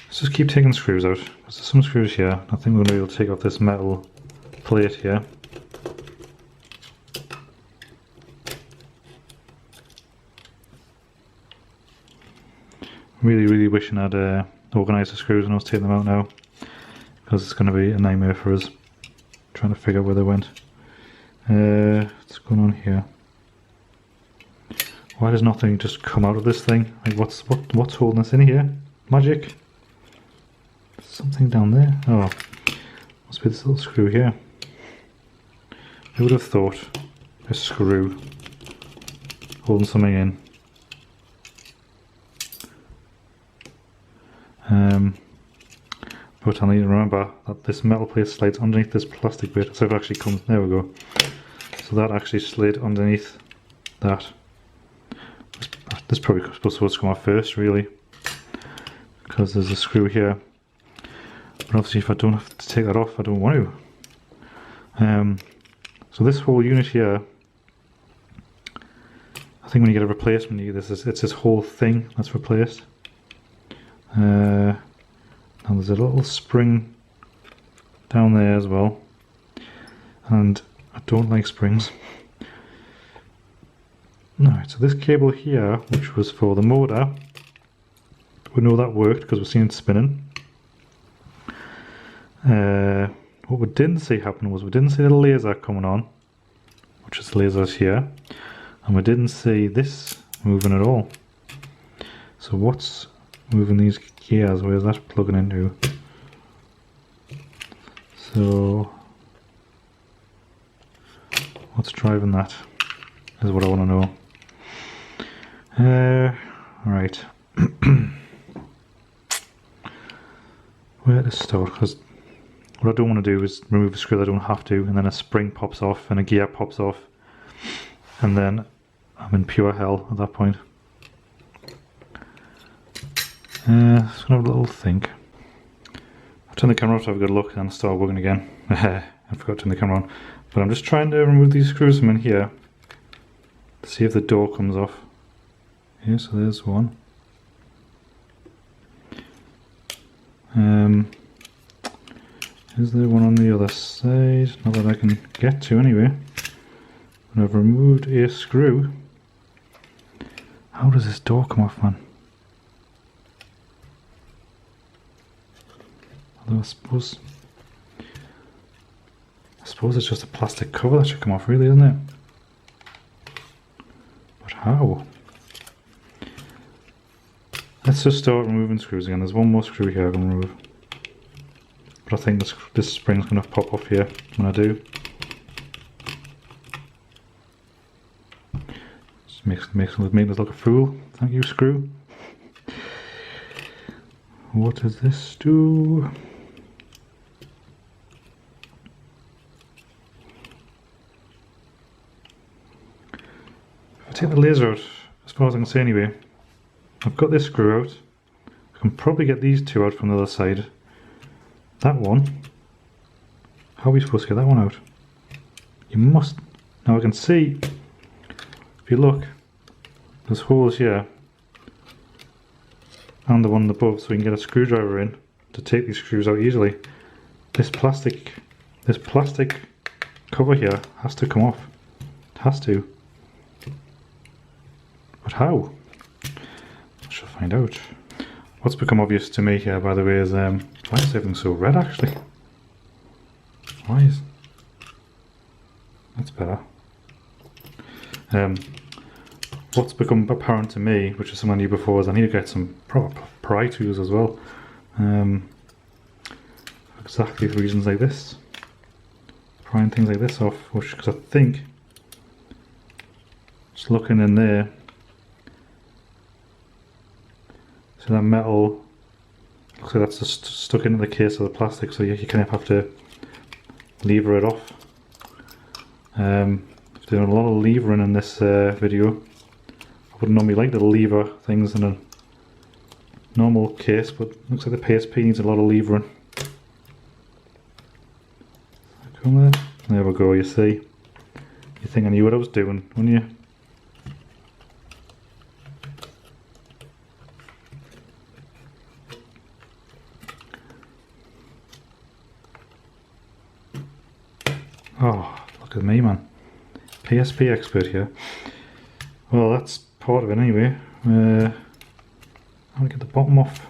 Let's just keep taking screws out. There's some screws here. I think we're going to be able to take off this metal plate here. Really wishing I'd organised the screws when I was taking them out now, because it's going to be a nightmare for us trying to figure out where they went. What's going on here? Why does nothing just come out of this thing? Like what's holding us in here? Magic? Something down there? Oh, must be this little screw here. Who would have thought a screw holding something in? But I need to remember that this metal plate slides underneath this plastic bit. So it actually comes, there we go. So that actually slid underneath that. This is probably supposed to come off first, really, because there's a screw here. But obviously if I don't have to take that off, I don't want to. So this whole unit here, I think when you get a replacement, it's this whole thing that's replaced. And there's a little spring down there as well, and I don't like springs. Alright, so this cable here, which was for the motor, we know that worked because we've seen it spinning. What we didn't see happen was we didn't see the laser coming on, which is the lasers here, and we didn't see this moving at all. So what's moving these gears? Where's that plugging into? So what's driving that is what I want to know. Right. Where to start? Because what I don't want to do is remove a screw that I don't have to, and then a spring pops off and a gear pops off, and then I'm in pure hell at that point. Just gonna have a little think. I'll turn the camera off to have a good look and start working again. I forgot to turn the camera on. But I'm just trying to remove these screws from in here to see if the door comes off. Yeah, so there's one. Is there one on the other side? Not that I can get to anyway. And I've removed a screw. How does this door come off, man? Although I suppose it's just a plastic cover that should come off, really, isn't it? But how? Let's just start removing screws again. There's one more screw here I can remove. But I think this spring's going to pop off here when I do. Just makes us look a fool. Thank you, screw. What does this do? If I take the laser out, as far as I can see anyway, I've got this screw out. I can probably get these two out from the other side. That one, how are we supposed to get that one out? You must, now I can see, if you look, there's holes here and the one above, so we can get a screwdriver in to take these screws out easily. This plastic cover here has to come off. It has to. But how? I shall find out. What's become obvious to me here, by the way, is why is everything so red actually? Why is... That's better. What's become apparent to me, which is something I knew before, is I need to get some proper pry tools as well. Exactly for reasons like this. Prying things like this off, because I think, just looking in there, so that metal looks like that's just stuck into the case of the plastic, so you kind of have to lever it off. I've done a lot of levering in this video. I wouldn't normally like to lever things in a normal case, but looks like the PSP needs a lot of levering. Come there. There we go, you see You think I knew what I was doing, wouldn't you? Oh, look at me, man. PSP expert here. Well, that's part of it anyway. I'll get the bottom off.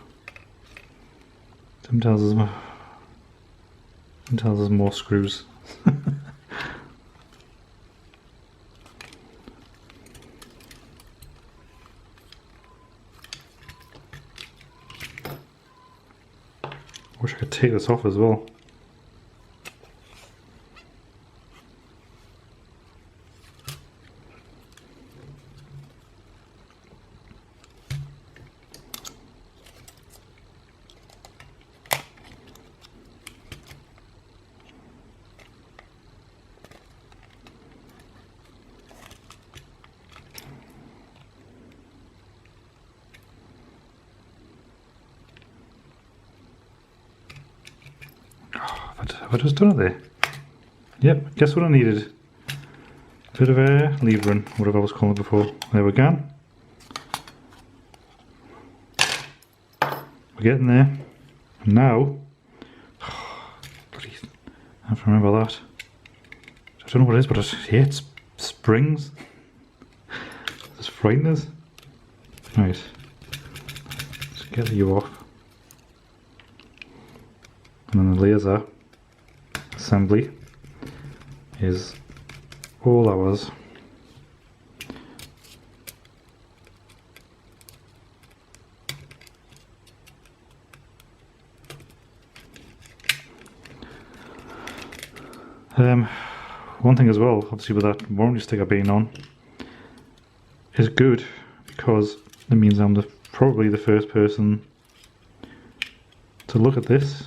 Sometimes there's more screws. Wish I could take this off as well. Have I just done it there? Yep, guess what I needed? A bit of air levering, whatever I was calling it before. There we go. We're getting there. And now, bloody, I have to remember that. I don't know what it is, but I hate springs. It's frightening us. Right, let's get you off. And then the laser assembly is all ours. One thing as well, obviously with that warranty sticker being on, is good because it means I'm probably the first person to look at this.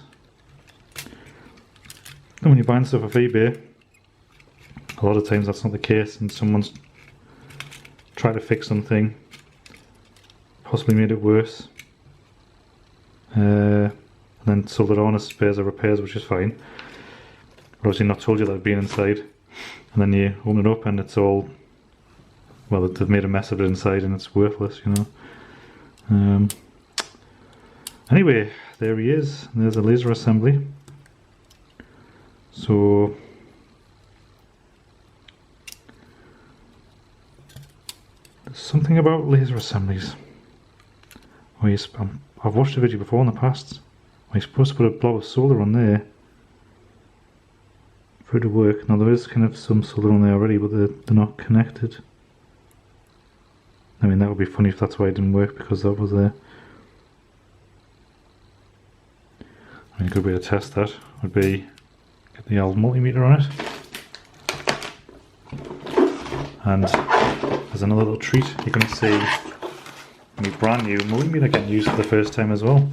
And when you're buying stuff off eBay, a lot of times that's not the case, and someone's tried to fix something, possibly made it worse, and then sold it on as spares or repairs, which is fine. But obviously not told you that it'd been inside, and then you open it up and it's all, well, they've made a mess of it inside and it's worthless, you know. Anyway, there he is. There's a laser assembly. So there's something about laser assemblies. I've watched a video before in the past where you're supposed to put a blob of solder on there for it to work. Now there is kind of some solder on there already, but they're not connected. I mean, that would be funny if that's why it didn't work, because that was there. I mean, a good way to test that would be get the old multimeter on it. And there's another little treat. You're going to see my brand new multimeter getting used for the first time as well.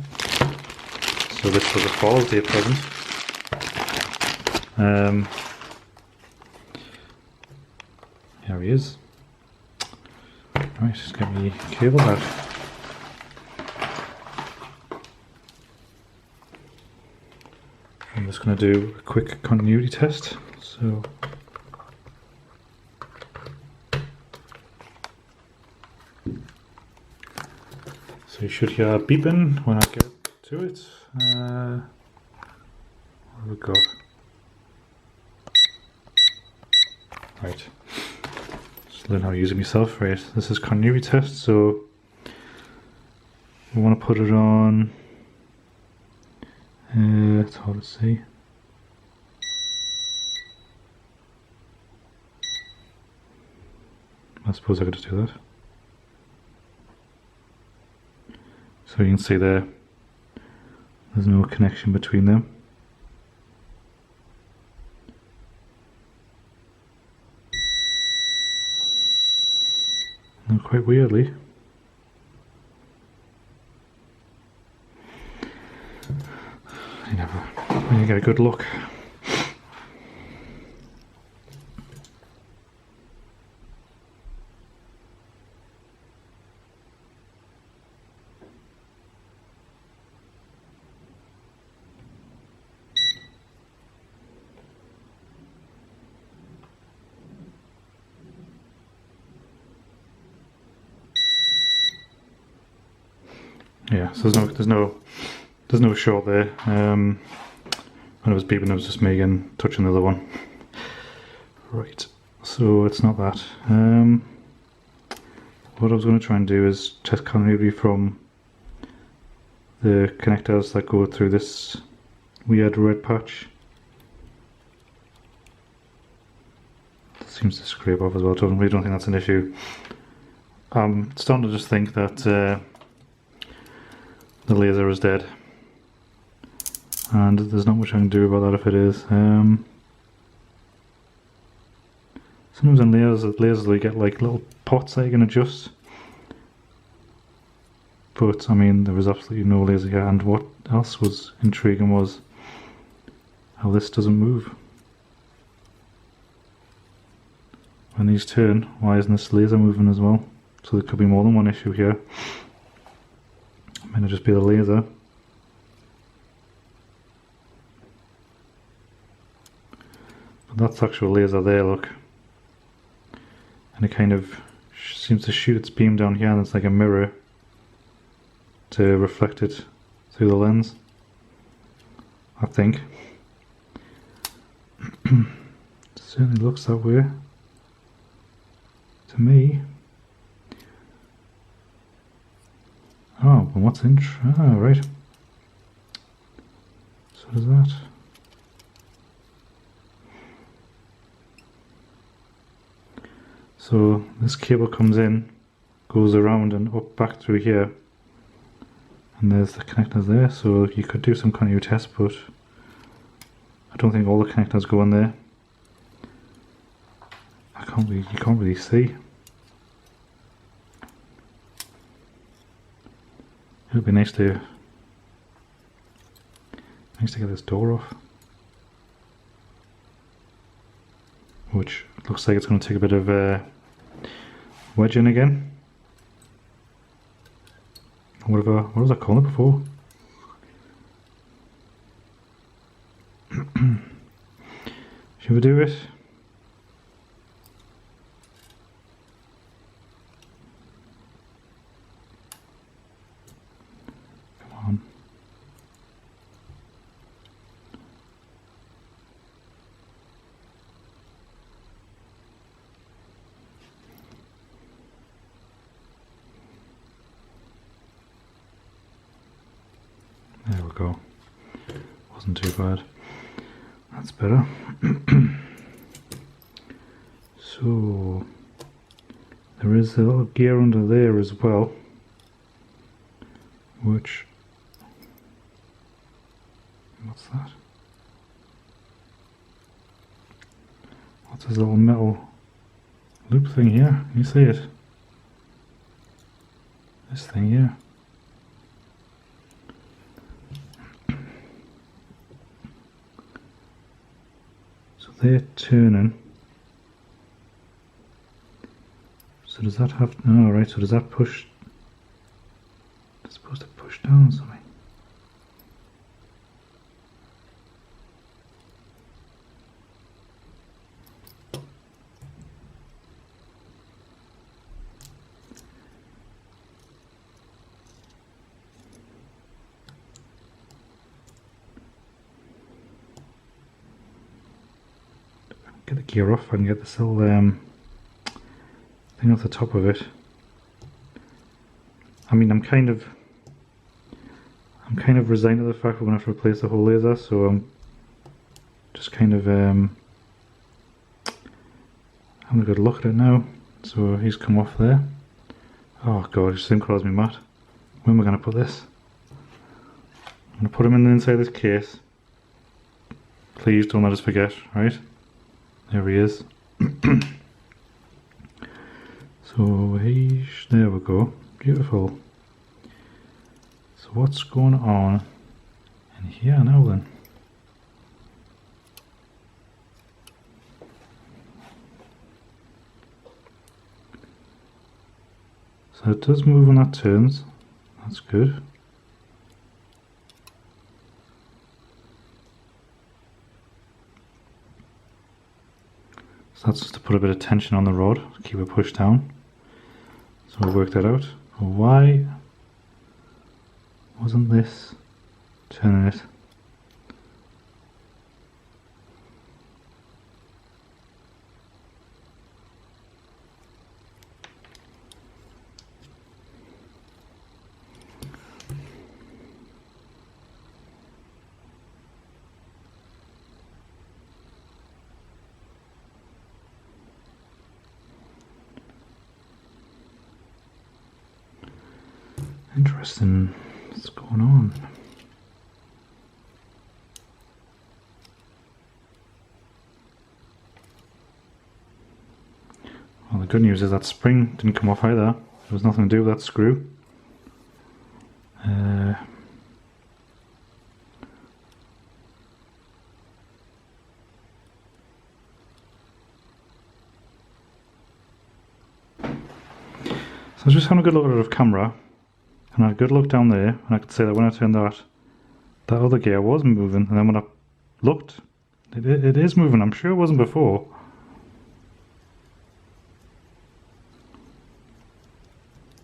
So this was a Father's Day present. Here he is. Right, just get me cable out. I'm just going to do a quick continuity test. So you should hear beeping when I get to it. What have we got? Right. Just learn how to use it myself. Right, this is continuity test, so we want to put it on. It's hard to see. I suppose I could just do that. So you can see there's no connection between them. And quite weirdly, you never really get a good look. Yeah, so there's no short there. When it was beeping, it was just me again touching the other one. Right, so it's not that. What I was going to try and do is test continuity from the connectors that go through this weird red patch. It seems to scrape off as well. I really don't think that's an issue. I'm starting to just think that the laser is dead, and there's not much I can do about that if it is. Sometimes in lasers you get like little pots that you can adjust, but I mean there was absolutely no laser here. And what else was intriguing was how this doesn't move. When these turn, why isn't this laser moving as well? So there could be more than one issue here. It might not just be the laser. But that's the actual laser there, look. And it kind of seems to shoot its beam down here, and it's like a mirror to reflect it through the lens, I think. It certainly looks that way to me. Oh, but what's in? Ah, right. So does that. So this cable comes in, goes around and up back through here, and there's the connectors there. So you could do some continuity test, but I don't think all the connectors go in there. You can't really see. It would be nice to get this door off, which looks like it's going to take a bit of wedging again. What was I calling it before? Should we do it? Come on. There we go. Wasn't too bad. That's better. So there is a little gear under there as well, which, what's that? What's this little metal loop thing here? Can you see it? This thing here. So they're turning. So does that have, oh right, so does that push, it's supposed to push down something. Get the gear off, I can get this little thing off the top of it. I mean, I'm kind of resigned to the fact we're going to have to replace the whole laser, so I'm just kind of having a good look at it now. So he's come off there. Oh god, he's synchronized me mad. Where am I going to put this? I'm going to put him in the inside of this case. Please don't let us forget, right? There he is. So there we go, beautiful. So what's going on in here now then? So it does move when that turns, that's good. So that's just to put a bit of tension on the rod, keep it pushed down. So we'll work that out. Why Wasn't this turning it? Interesting. What's going on? Well, the good news is that spring didn't come off either. There was nothing to do with that screw. So I was just having a good look at it off camera, and I had a good look down there, and I could say that when I turned that other gear was moving, and then when I looked, it is moving. I'm sure it wasn't before.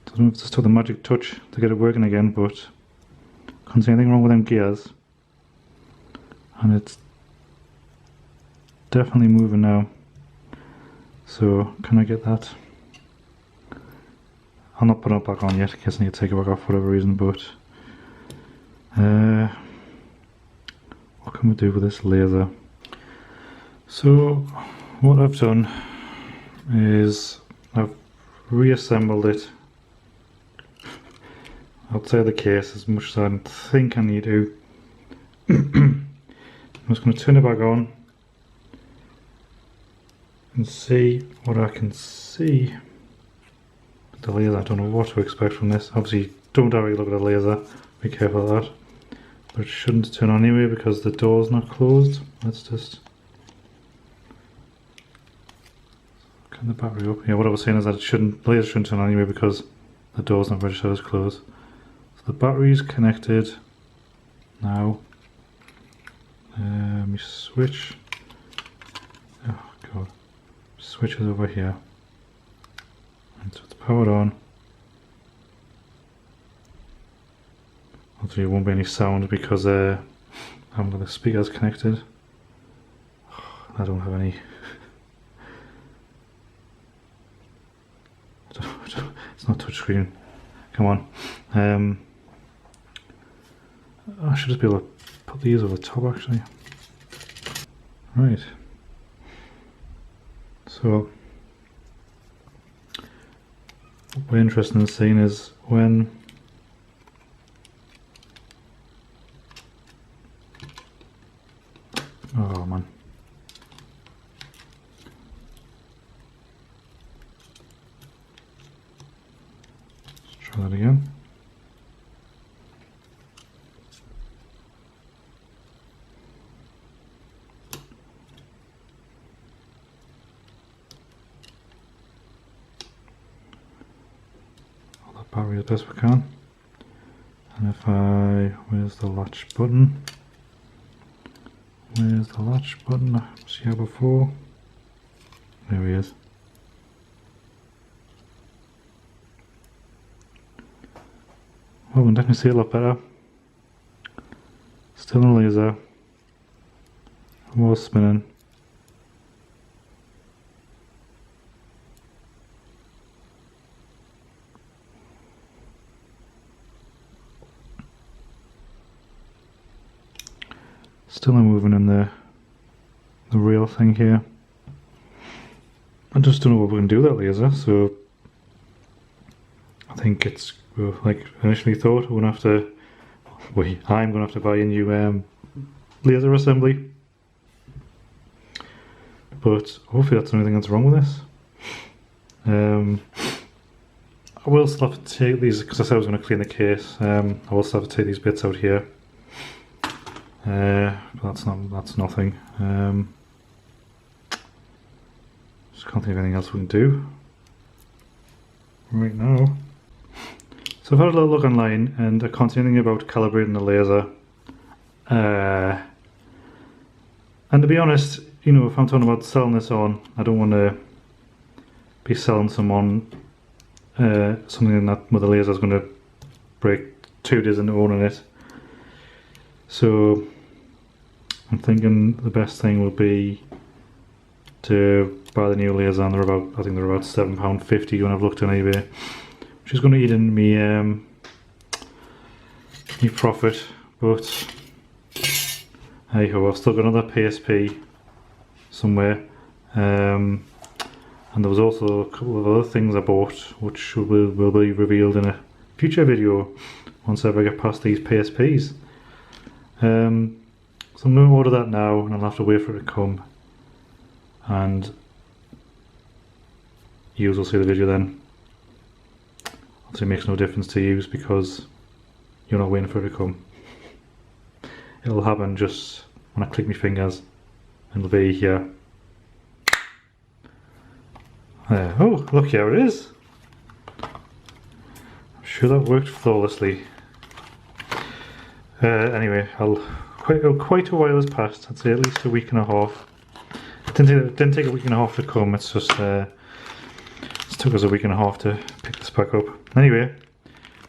So it just took the magic touch to get it working again, but couldn't see anything wrong with them gears, and it's definitely moving now. So can I get that? I'm not putting it back on yet in case I need to take it back off for whatever reason, but what can we do with this laser? So what I've done is I've reassembled it outside the case as much as I think I need to. I'm just going to turn it back on and see what I can see. The laser, I don't know what to expect from this. Obviously, don't directly look at the laser, be careful of that. But it shouldn't turn on anyway because the door's not closed. Let's just turn the battery up. Yeah, what I was saying is that the laser shouldn't turn on anyway because the door's not registered as closed. So the battery's connected now. Let me switch. Oh god. Switch is over here. And so it's powered on. Hopefully there won't be any sound because I haven't got the speakers connected. I don't have any. It's not touchscreen. Come on. I should just be able to put these over the top actually. Right. So what we're interested in seeing is when oh man. Let's try that again. Hold that battery as best we can. And if where's the latch button? Where's the latch button? I see how before. There he is. Well, we can definitely see a lot better. Still in laser. More spinning. Still moving in the real thing here. I just don't know what we can do with that laser, so I think it's like initially thought we're gonna have to. I'm gonna have to buy a new laser assembly, but hopefully that's the only thing that's wrong with this. I will still have to take these because I said I was going to clean the case. I will still have to take these bits out here. But that's nothing. Just can't think of anything else we can do right now. So I've had a little look online and I can't see anything about calibrating the laser. And to be honest, you know, if I'm talking about selling this on, I don't want to be selling someone something that where the laser is going to break 2 days into owning it. So I'm thinking the best thing would be to buy the new laser, and I think they're about £7.50 when I've looked on eBay, which is going to eat in me me profit, but hey ho, I've still got another PSP somewhere, and there was also a couple of other things I bought which will be revealed in a future video once I ever get past these PSPs. So I'm going to order that now, and I'll have to wait for it to come, and you will see the video then. Obviously it makes no difference to you because you're not waiting for it to come. It'll happen just when I click my fingers, and it'll be here. There. Oh, look, here it is. I'm sure that worked flawlessly. Anyway, quite a while has passed. I'd say at least a week and a half. It didn't take a week and a half to come. It's just it took us a week and a half to pick this back up. Anyway,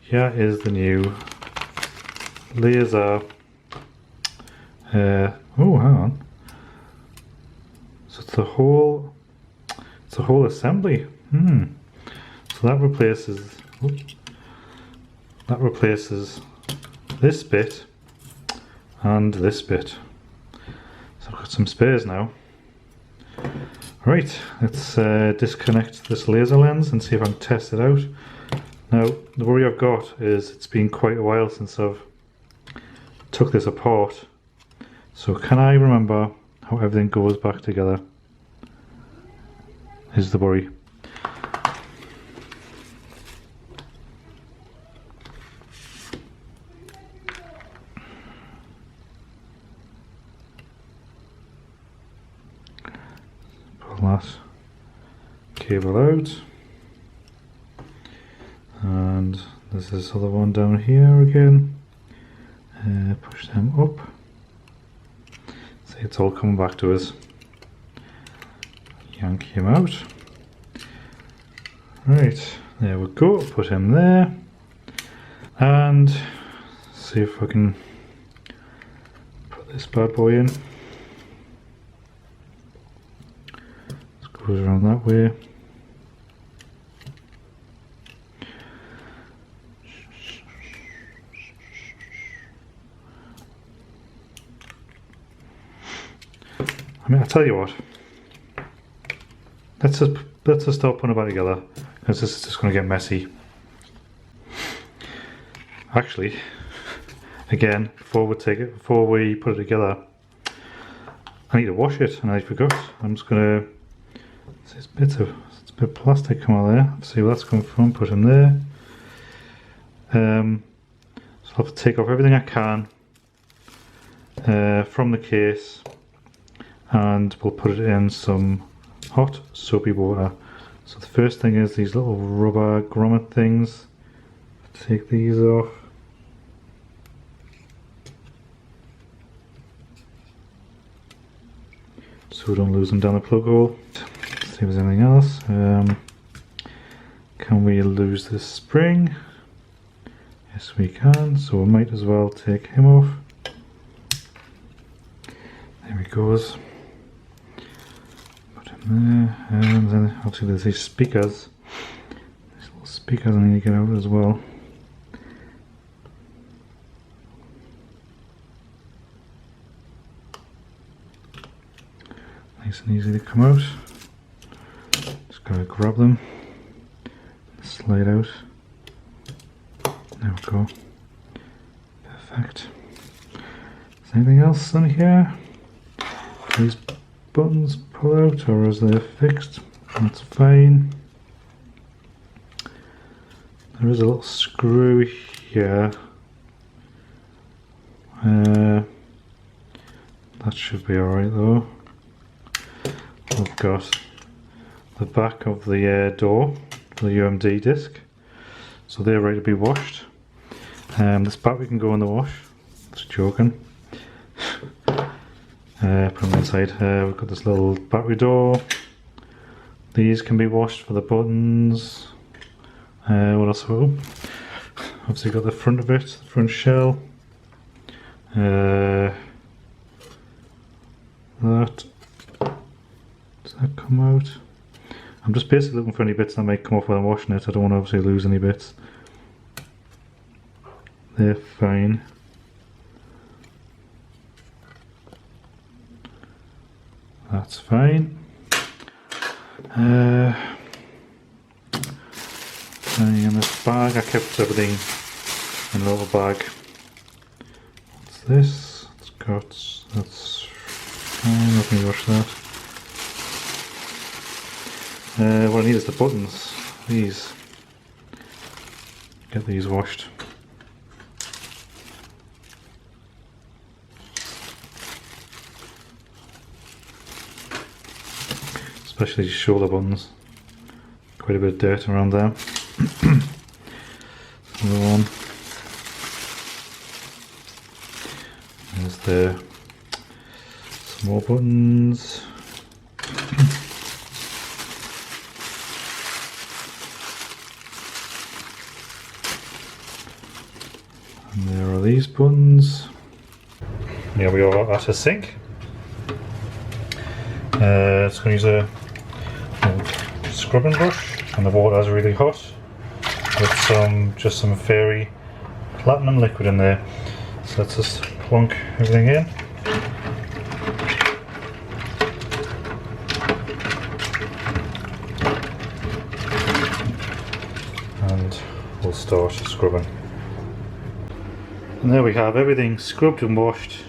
here is the new laser. Oh, hang on. So it's the whole assembly. So that replaces this bit and this bit. So I've got some spares now. Right, let's disconnect this laser lens and see if I can test it out. Now, the worry I've got is it's been quite a while since I've took this apart. So can I remember how everything goes back together? Is the worry. Pull that cable out, and there's this other one down here again. Push them up. See, it's all coming back to us. Yank him out. Right, there we go. Put him there, and see if I can put this bad boy in. Just goes around that way. I mean, I tell you what. Let's just start putting it back together, because this is just going to get messy. Actually, again, before we put it together, I need to wash it, and I forgot. I'm just going to. There's bits of plastic come out there. Let's see where that's coming from. Put them there. So I'll have to take off everything I can from the case, and we'll put it in some hot soapy water. So the first thing is these little rubber grommet things. Take these off. So we don't lose them down the plug hole. Let's see if there's anything else. Can we lose this spring? Yes we can, so we might as well take him off. There he goes. There, and then obviously there's these speakers. These little speakers I need to get out as well. Nice and easy to come out. Just gotta grab them, slide out. There we go. Perfect. Is there anything else on here? These buttons pull out, or is they fixed? That's fine. There is a little screw here. That should be alright though. I've got the back of the door for the UMD disc, so they're ready to be washed. This battery can go in the wash. Just joking. Put them inside. We've got this little battery door. These can be washed for the buttons. What else? Oh, obviously got the front of it, the front shell. That, does that come out? I'm just basically looking for any bits that might come off while I'm washing it. I don't want to obviously lose any bits. They're fine. That's fine. And in this bag, I kept everything in a little bag. What's this? It's got, that's fine, let me wash that. What I need is the buttons. These. Get these washed. Especially these shoulder buttons. Quite a bit of dirt around there. Another one. There's the some more buttons. And there are these buttons. Here we are at a sink. It's going to use a scrubbing brush, and the water is really hot with just some fairy platinum liquid in there. So let's just plonk everything in. And we'll start scrubbing. And there we have everything scrubbed and washed.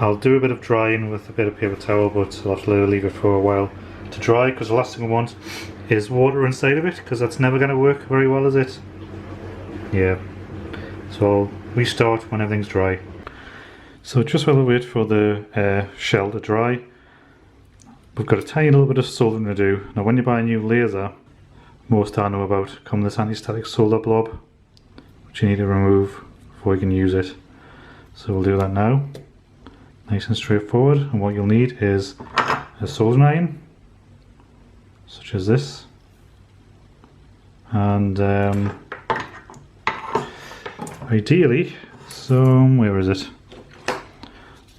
I'll do a bit of drying with a bit of paper towel, but I'll have to leave it for a while to dry, because the last thing I want is water inside of it, because that's never going to work very well, is it? Yeah. So I'll restart when everything's dry. So just while I wait for the shell to dry, we've got a tiny little bit of soldering to do. Now when you buy a new laser, most I know about come this anti-static solder blob, which you need to remove before you can use it. So we'll do that now. Nice and straightforward, and what you'll need is a soldering iron, such as this, and ideally some, where is it?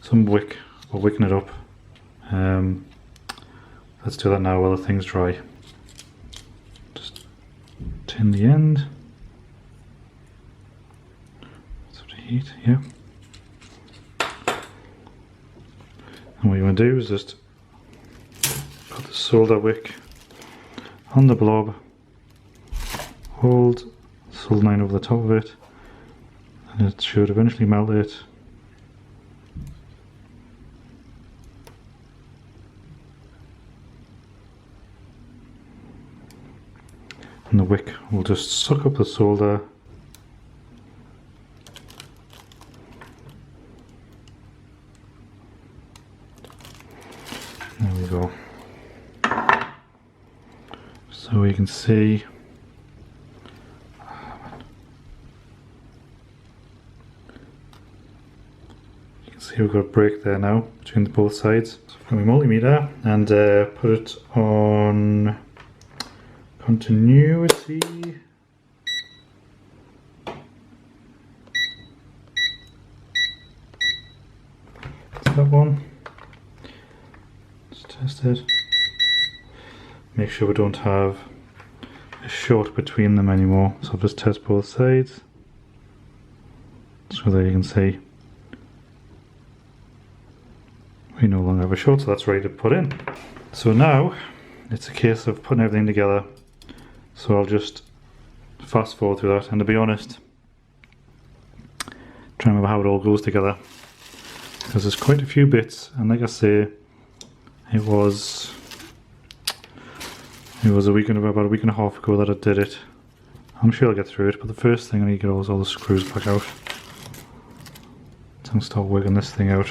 Some wick, or wicking it up. Let's do that now while the thing's dry. Just tin the end. Sort of heat, yeah. And what you want to do is just put the solder wick on the blob, hold the solder line over the top of it, and it should eventually melt it. And the wick will just suck up the solder. There we go. So you can see we've got a break there now between both sides. So I've got my multimeter and put it on continuity. That's that one. Let's test it. Make sure we don't have a short between them anymore. So I'll just test both sides. So there you can see we no longer have a short, so that's ready to put in. So now it's a case of putting everything together. So I'll just fast forward through that, and to be honest, try and remember how it all goes together, because there's quite a few bits, and like I say, it was about a week and a half ago that I did it. I'm sure I'll get through it, but the first thing I need to get is all the screws back out. So I'm going to start working this thing out.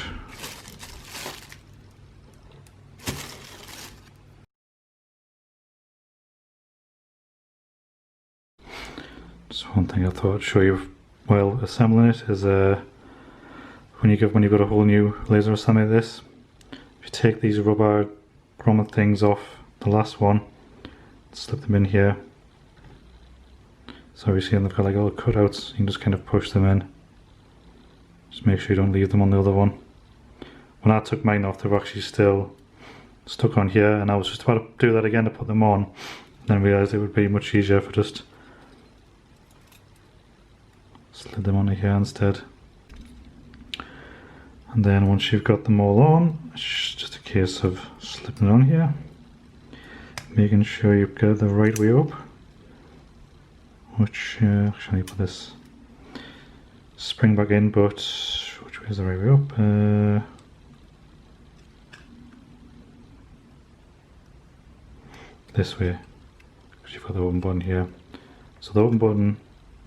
So one thing I thought I'd show you while assembling it is when you've got a whole new laser assembly like this, if you take these rubber grommet things off the last one, slip them in here, So you see they've got like little cutouts, you can just kind of push them in. Just make sure you don't leave them on the other one. When I took mine off, they were actually still stuck on here, and I was just about to do that again to put them on, and then realised it would be much easier if I just slid them onto here instead. And then once you've got them all on, it's just a case of slipping it on here, making sure you've got it the right way up, which actually put this spring back in, but which way is the right way up? This way, because you've got the open button here. So the open button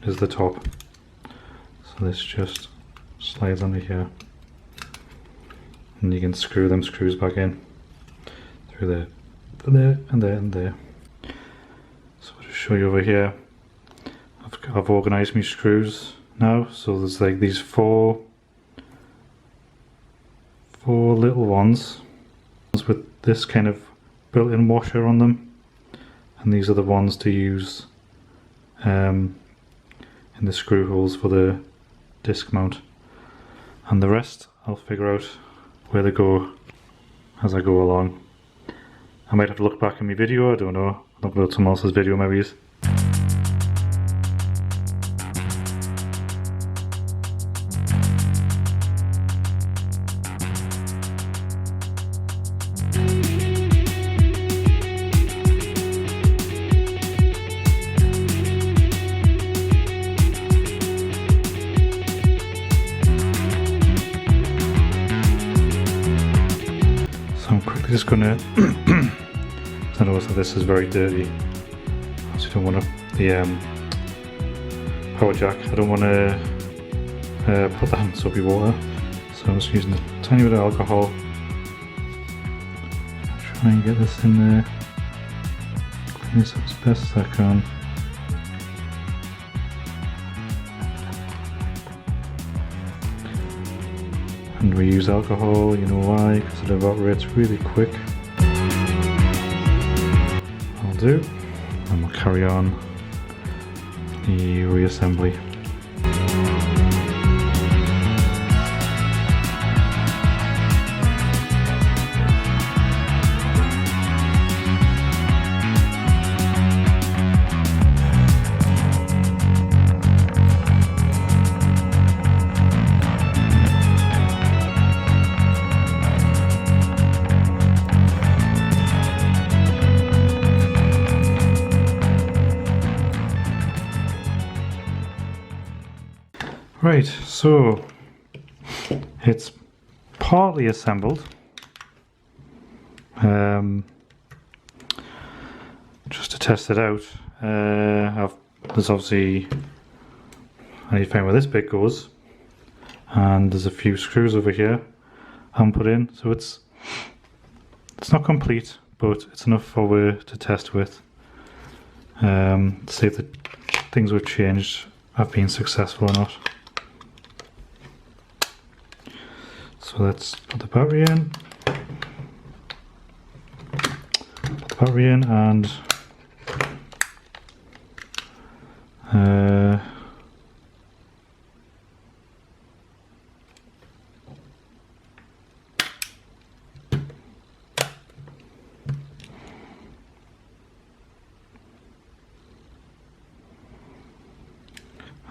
is the top, so this just slides under here, and you can screw them screws back in through there, and there, and there. So I'll just show you over here. I've organised my screws now, so there's like these four little ones with this kind of built-in washer on them, and these are the ones to use in the screw holes for the disc mount, and the rest I'll figure out where they go as I go along. I might have to look back in my video, I don't know, I'll upload someone else's video maybe. Just gonna I notice that this is very dirty, so I don't want to the power jack, I don't want to put that in soapy water, so I'm just using a tiny bit of alcohol, try and get this in there, clean this up as best as I can. And we use alcohol, you know why, because it evaporates really quick. I'll do, and we'll carry on the reassembly. Right, so it's partly assembled. Just to test it out, there's obviously, I need to find where this bit goes, and there's a few screws over here I haven't put in, so it's not complete, but it's enough for to test with. See if the things we've changed have been successful or not. So let's put the battery in, and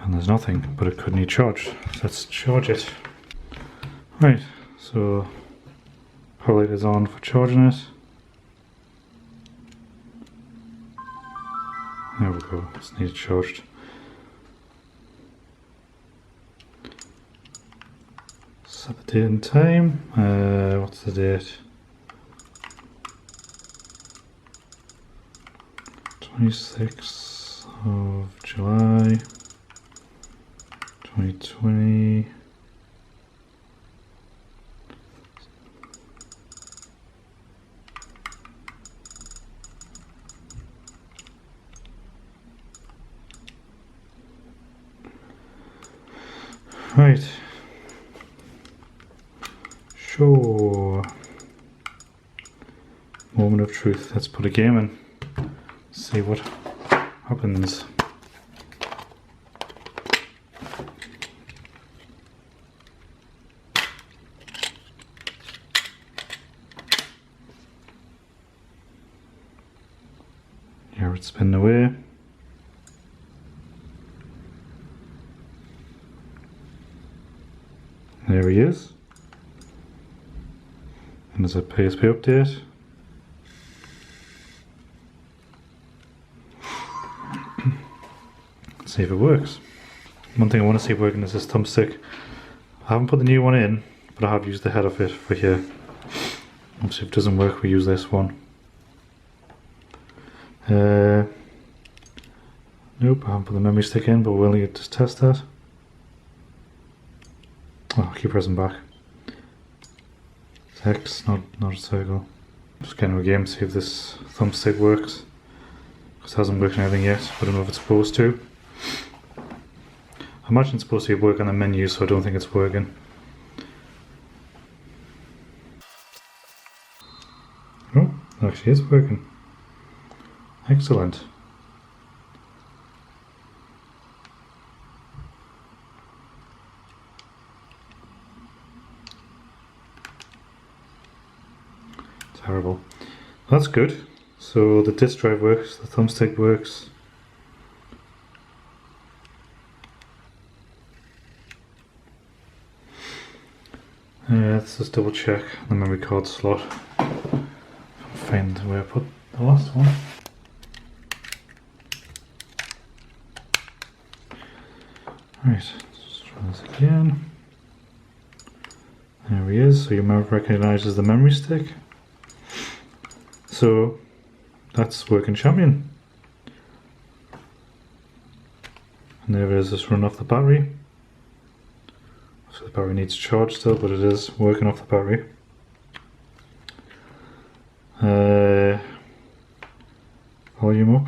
there's nothing, but it could need charge. So let's charge it. Right, so power light is on for charging it. There we go, it's needed charged. Set the date and time. What's the date? 26th of July 2020. Right, sure, moment of truth, let's put a game in, see what happens. it's spinning away. There he is. And there's a PSP update. Let's see if it works. One thing I want to see working is this thumbstick. I haven't put the new one in, but I have used the head of it for here. Obviously if it doesn't work, we use this one. Nope, I haven't put the memory stick in, but we'll need to test that. Oh, keep pressing back. It's X, not a circle. Just getting a game to see if this thumbstick works. Because it hasn't worked on anything yet. I don't know if it's supposed to. I imagine it's supposed to work on the menu, so I don't think it's working. Oh, it actually is working. Excellent. Terrible. That's good. So the disk drive works, the thumbstick works. Let's just double check the memory card slot. Find where I put the last one. Right, let's try this again. There he is. So your mouth recognizes the memory stick. So that's working champion. And there it is, just run off the battery. So the battery needs charge still, but it is working off the battery. Volume up,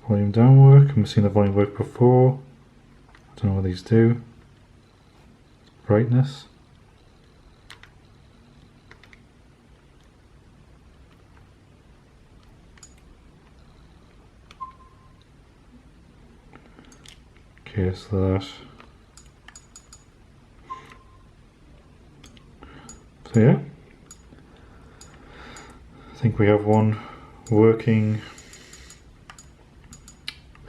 volume down work. We've seen the volume work before. I don't know what these do. Brightness. Okay, so that. So yeah, I think we have one working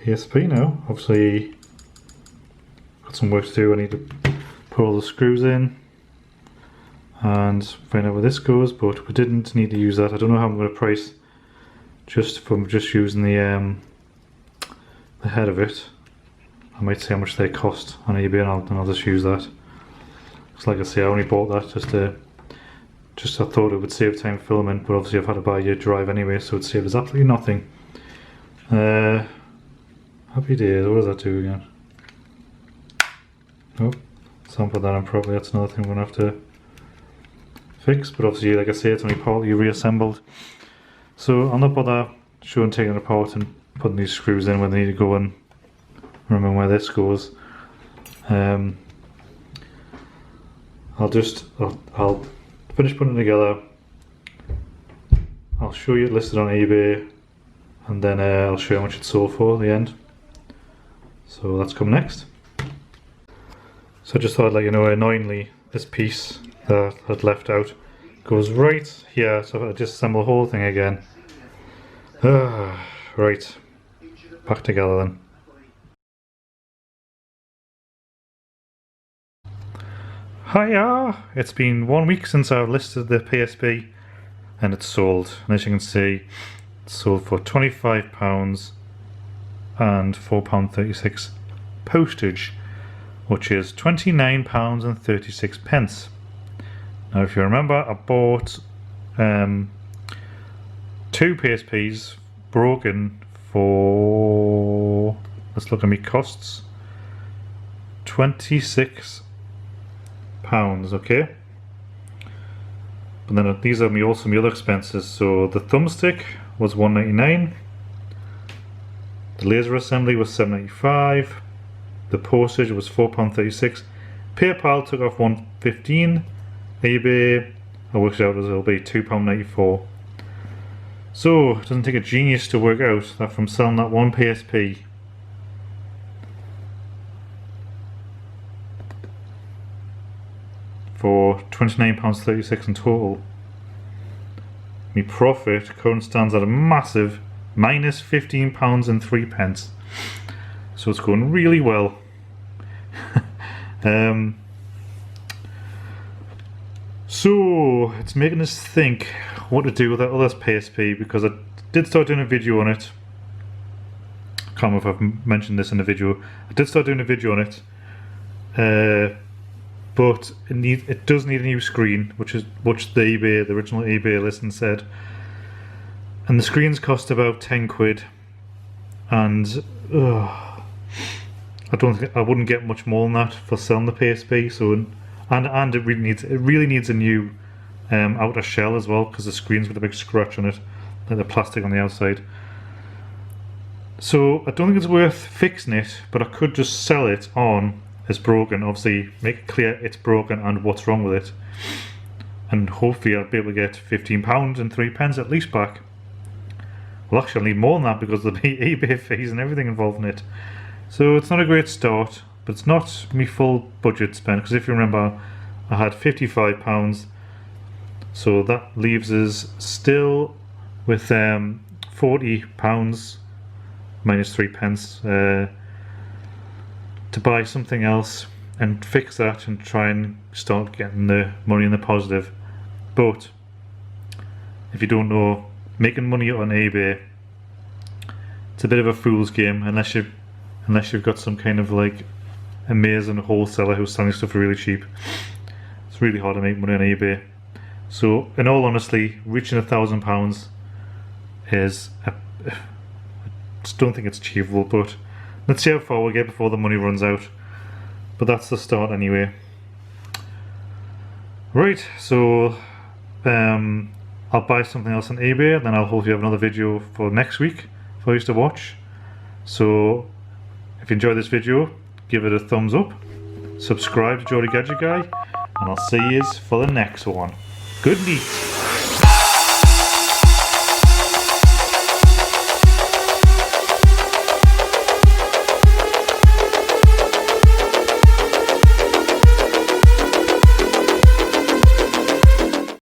PSP now. Obviously, got some work to do. I need to put all the screws in and find out where this goes, but we didn't need to use that. I don't know how I'm going to price just from just using the head of it. I might see how much they cost on eBay, and I'll just use that. Because like I say, I only bought that just I thought it would save time filming, but obviously I've had to buy a drive anyway, so it saves absolutely nothing. Happy days, what does that do again? Oh, sample that in properly, that's another thing we're going to have to fix, but obviously like I say, it's only partly reassembled. So I'll not bother showing taking it apart and putting these screws in when they need to go and remember where this goes. I'll finish putting it together. I'll show you it listed on eBay, and then I'll show you how much it sold for at the end. So that's come next. So I just thought I'd let you know, annoyingly, this piece that I'd left out goes right here, so I just assemble the whole thing again. Right, back together then. Hiya! It's been 1 week since I've listed the PSP and it's sold. And as you can see, it's sold for £25 and £4.36 postage, which is £29.36. Now if you remember, I bought 2 PSPs broken for, let's look at me costs, £26, okay? But then these are also my other expenses. So the thumbstick was £1.99, the laser assembly was £7.95, the postage was £4.36, PayPal took off £1.15, eBay I worked it out as it'll be £2.94. So it doesn't take a genius to work out that from selling that one PSP for £29.36 in total, my profit currently stands at a massive minus £15 and 3 pence. So it's going really well. So it's making us think what to do with that other PSP, because I did start doing a video on it. I can't remember if I've mentioned this in the video. I did start doing a video on it, but it does need a new screen, which the original eBay listing said, and the screens cost about 10 quid, and I wouldn't get much more than that for selling the PSP. So and it really needs a new outer shell as well, because the screen's got a big scratch on it, like the plastic on the outside. So I don't think it's worth fixing it, but I could just sell it on as broken, obviously make it clear it's broken and what's wrong with it, and hopefully I'll be able to get £15 and 3 pence at least back. Well, actually I'll need more than that, because there'll be eBay fees and everything involved in it. So it's not a great start, but it's not my full budget spend, because if you remember I had £55, so that leaves us still with £40 minus 3 pence to buy something else and fix that and try and start getting the money in the positive. But if you don't know, making money on eBay, it's a bit of a fool's game unless you've got some kind of like amazing wholesaler who's selling stuff really cheap. It's really hard to make money on eBay. So in all honesty, reaching £1,000 is I just don't think it's achievable, but let's see how far we get before the money runs out. But that's the start anyway. Right, so I'll buy something else on eBay, and then I'll hopefully have another video for next week for you to watch. So if you enjoyed this video, give it a thumbs up, subscribe to Geordie Gadget Guy, and I'll see you for the next one. Good night.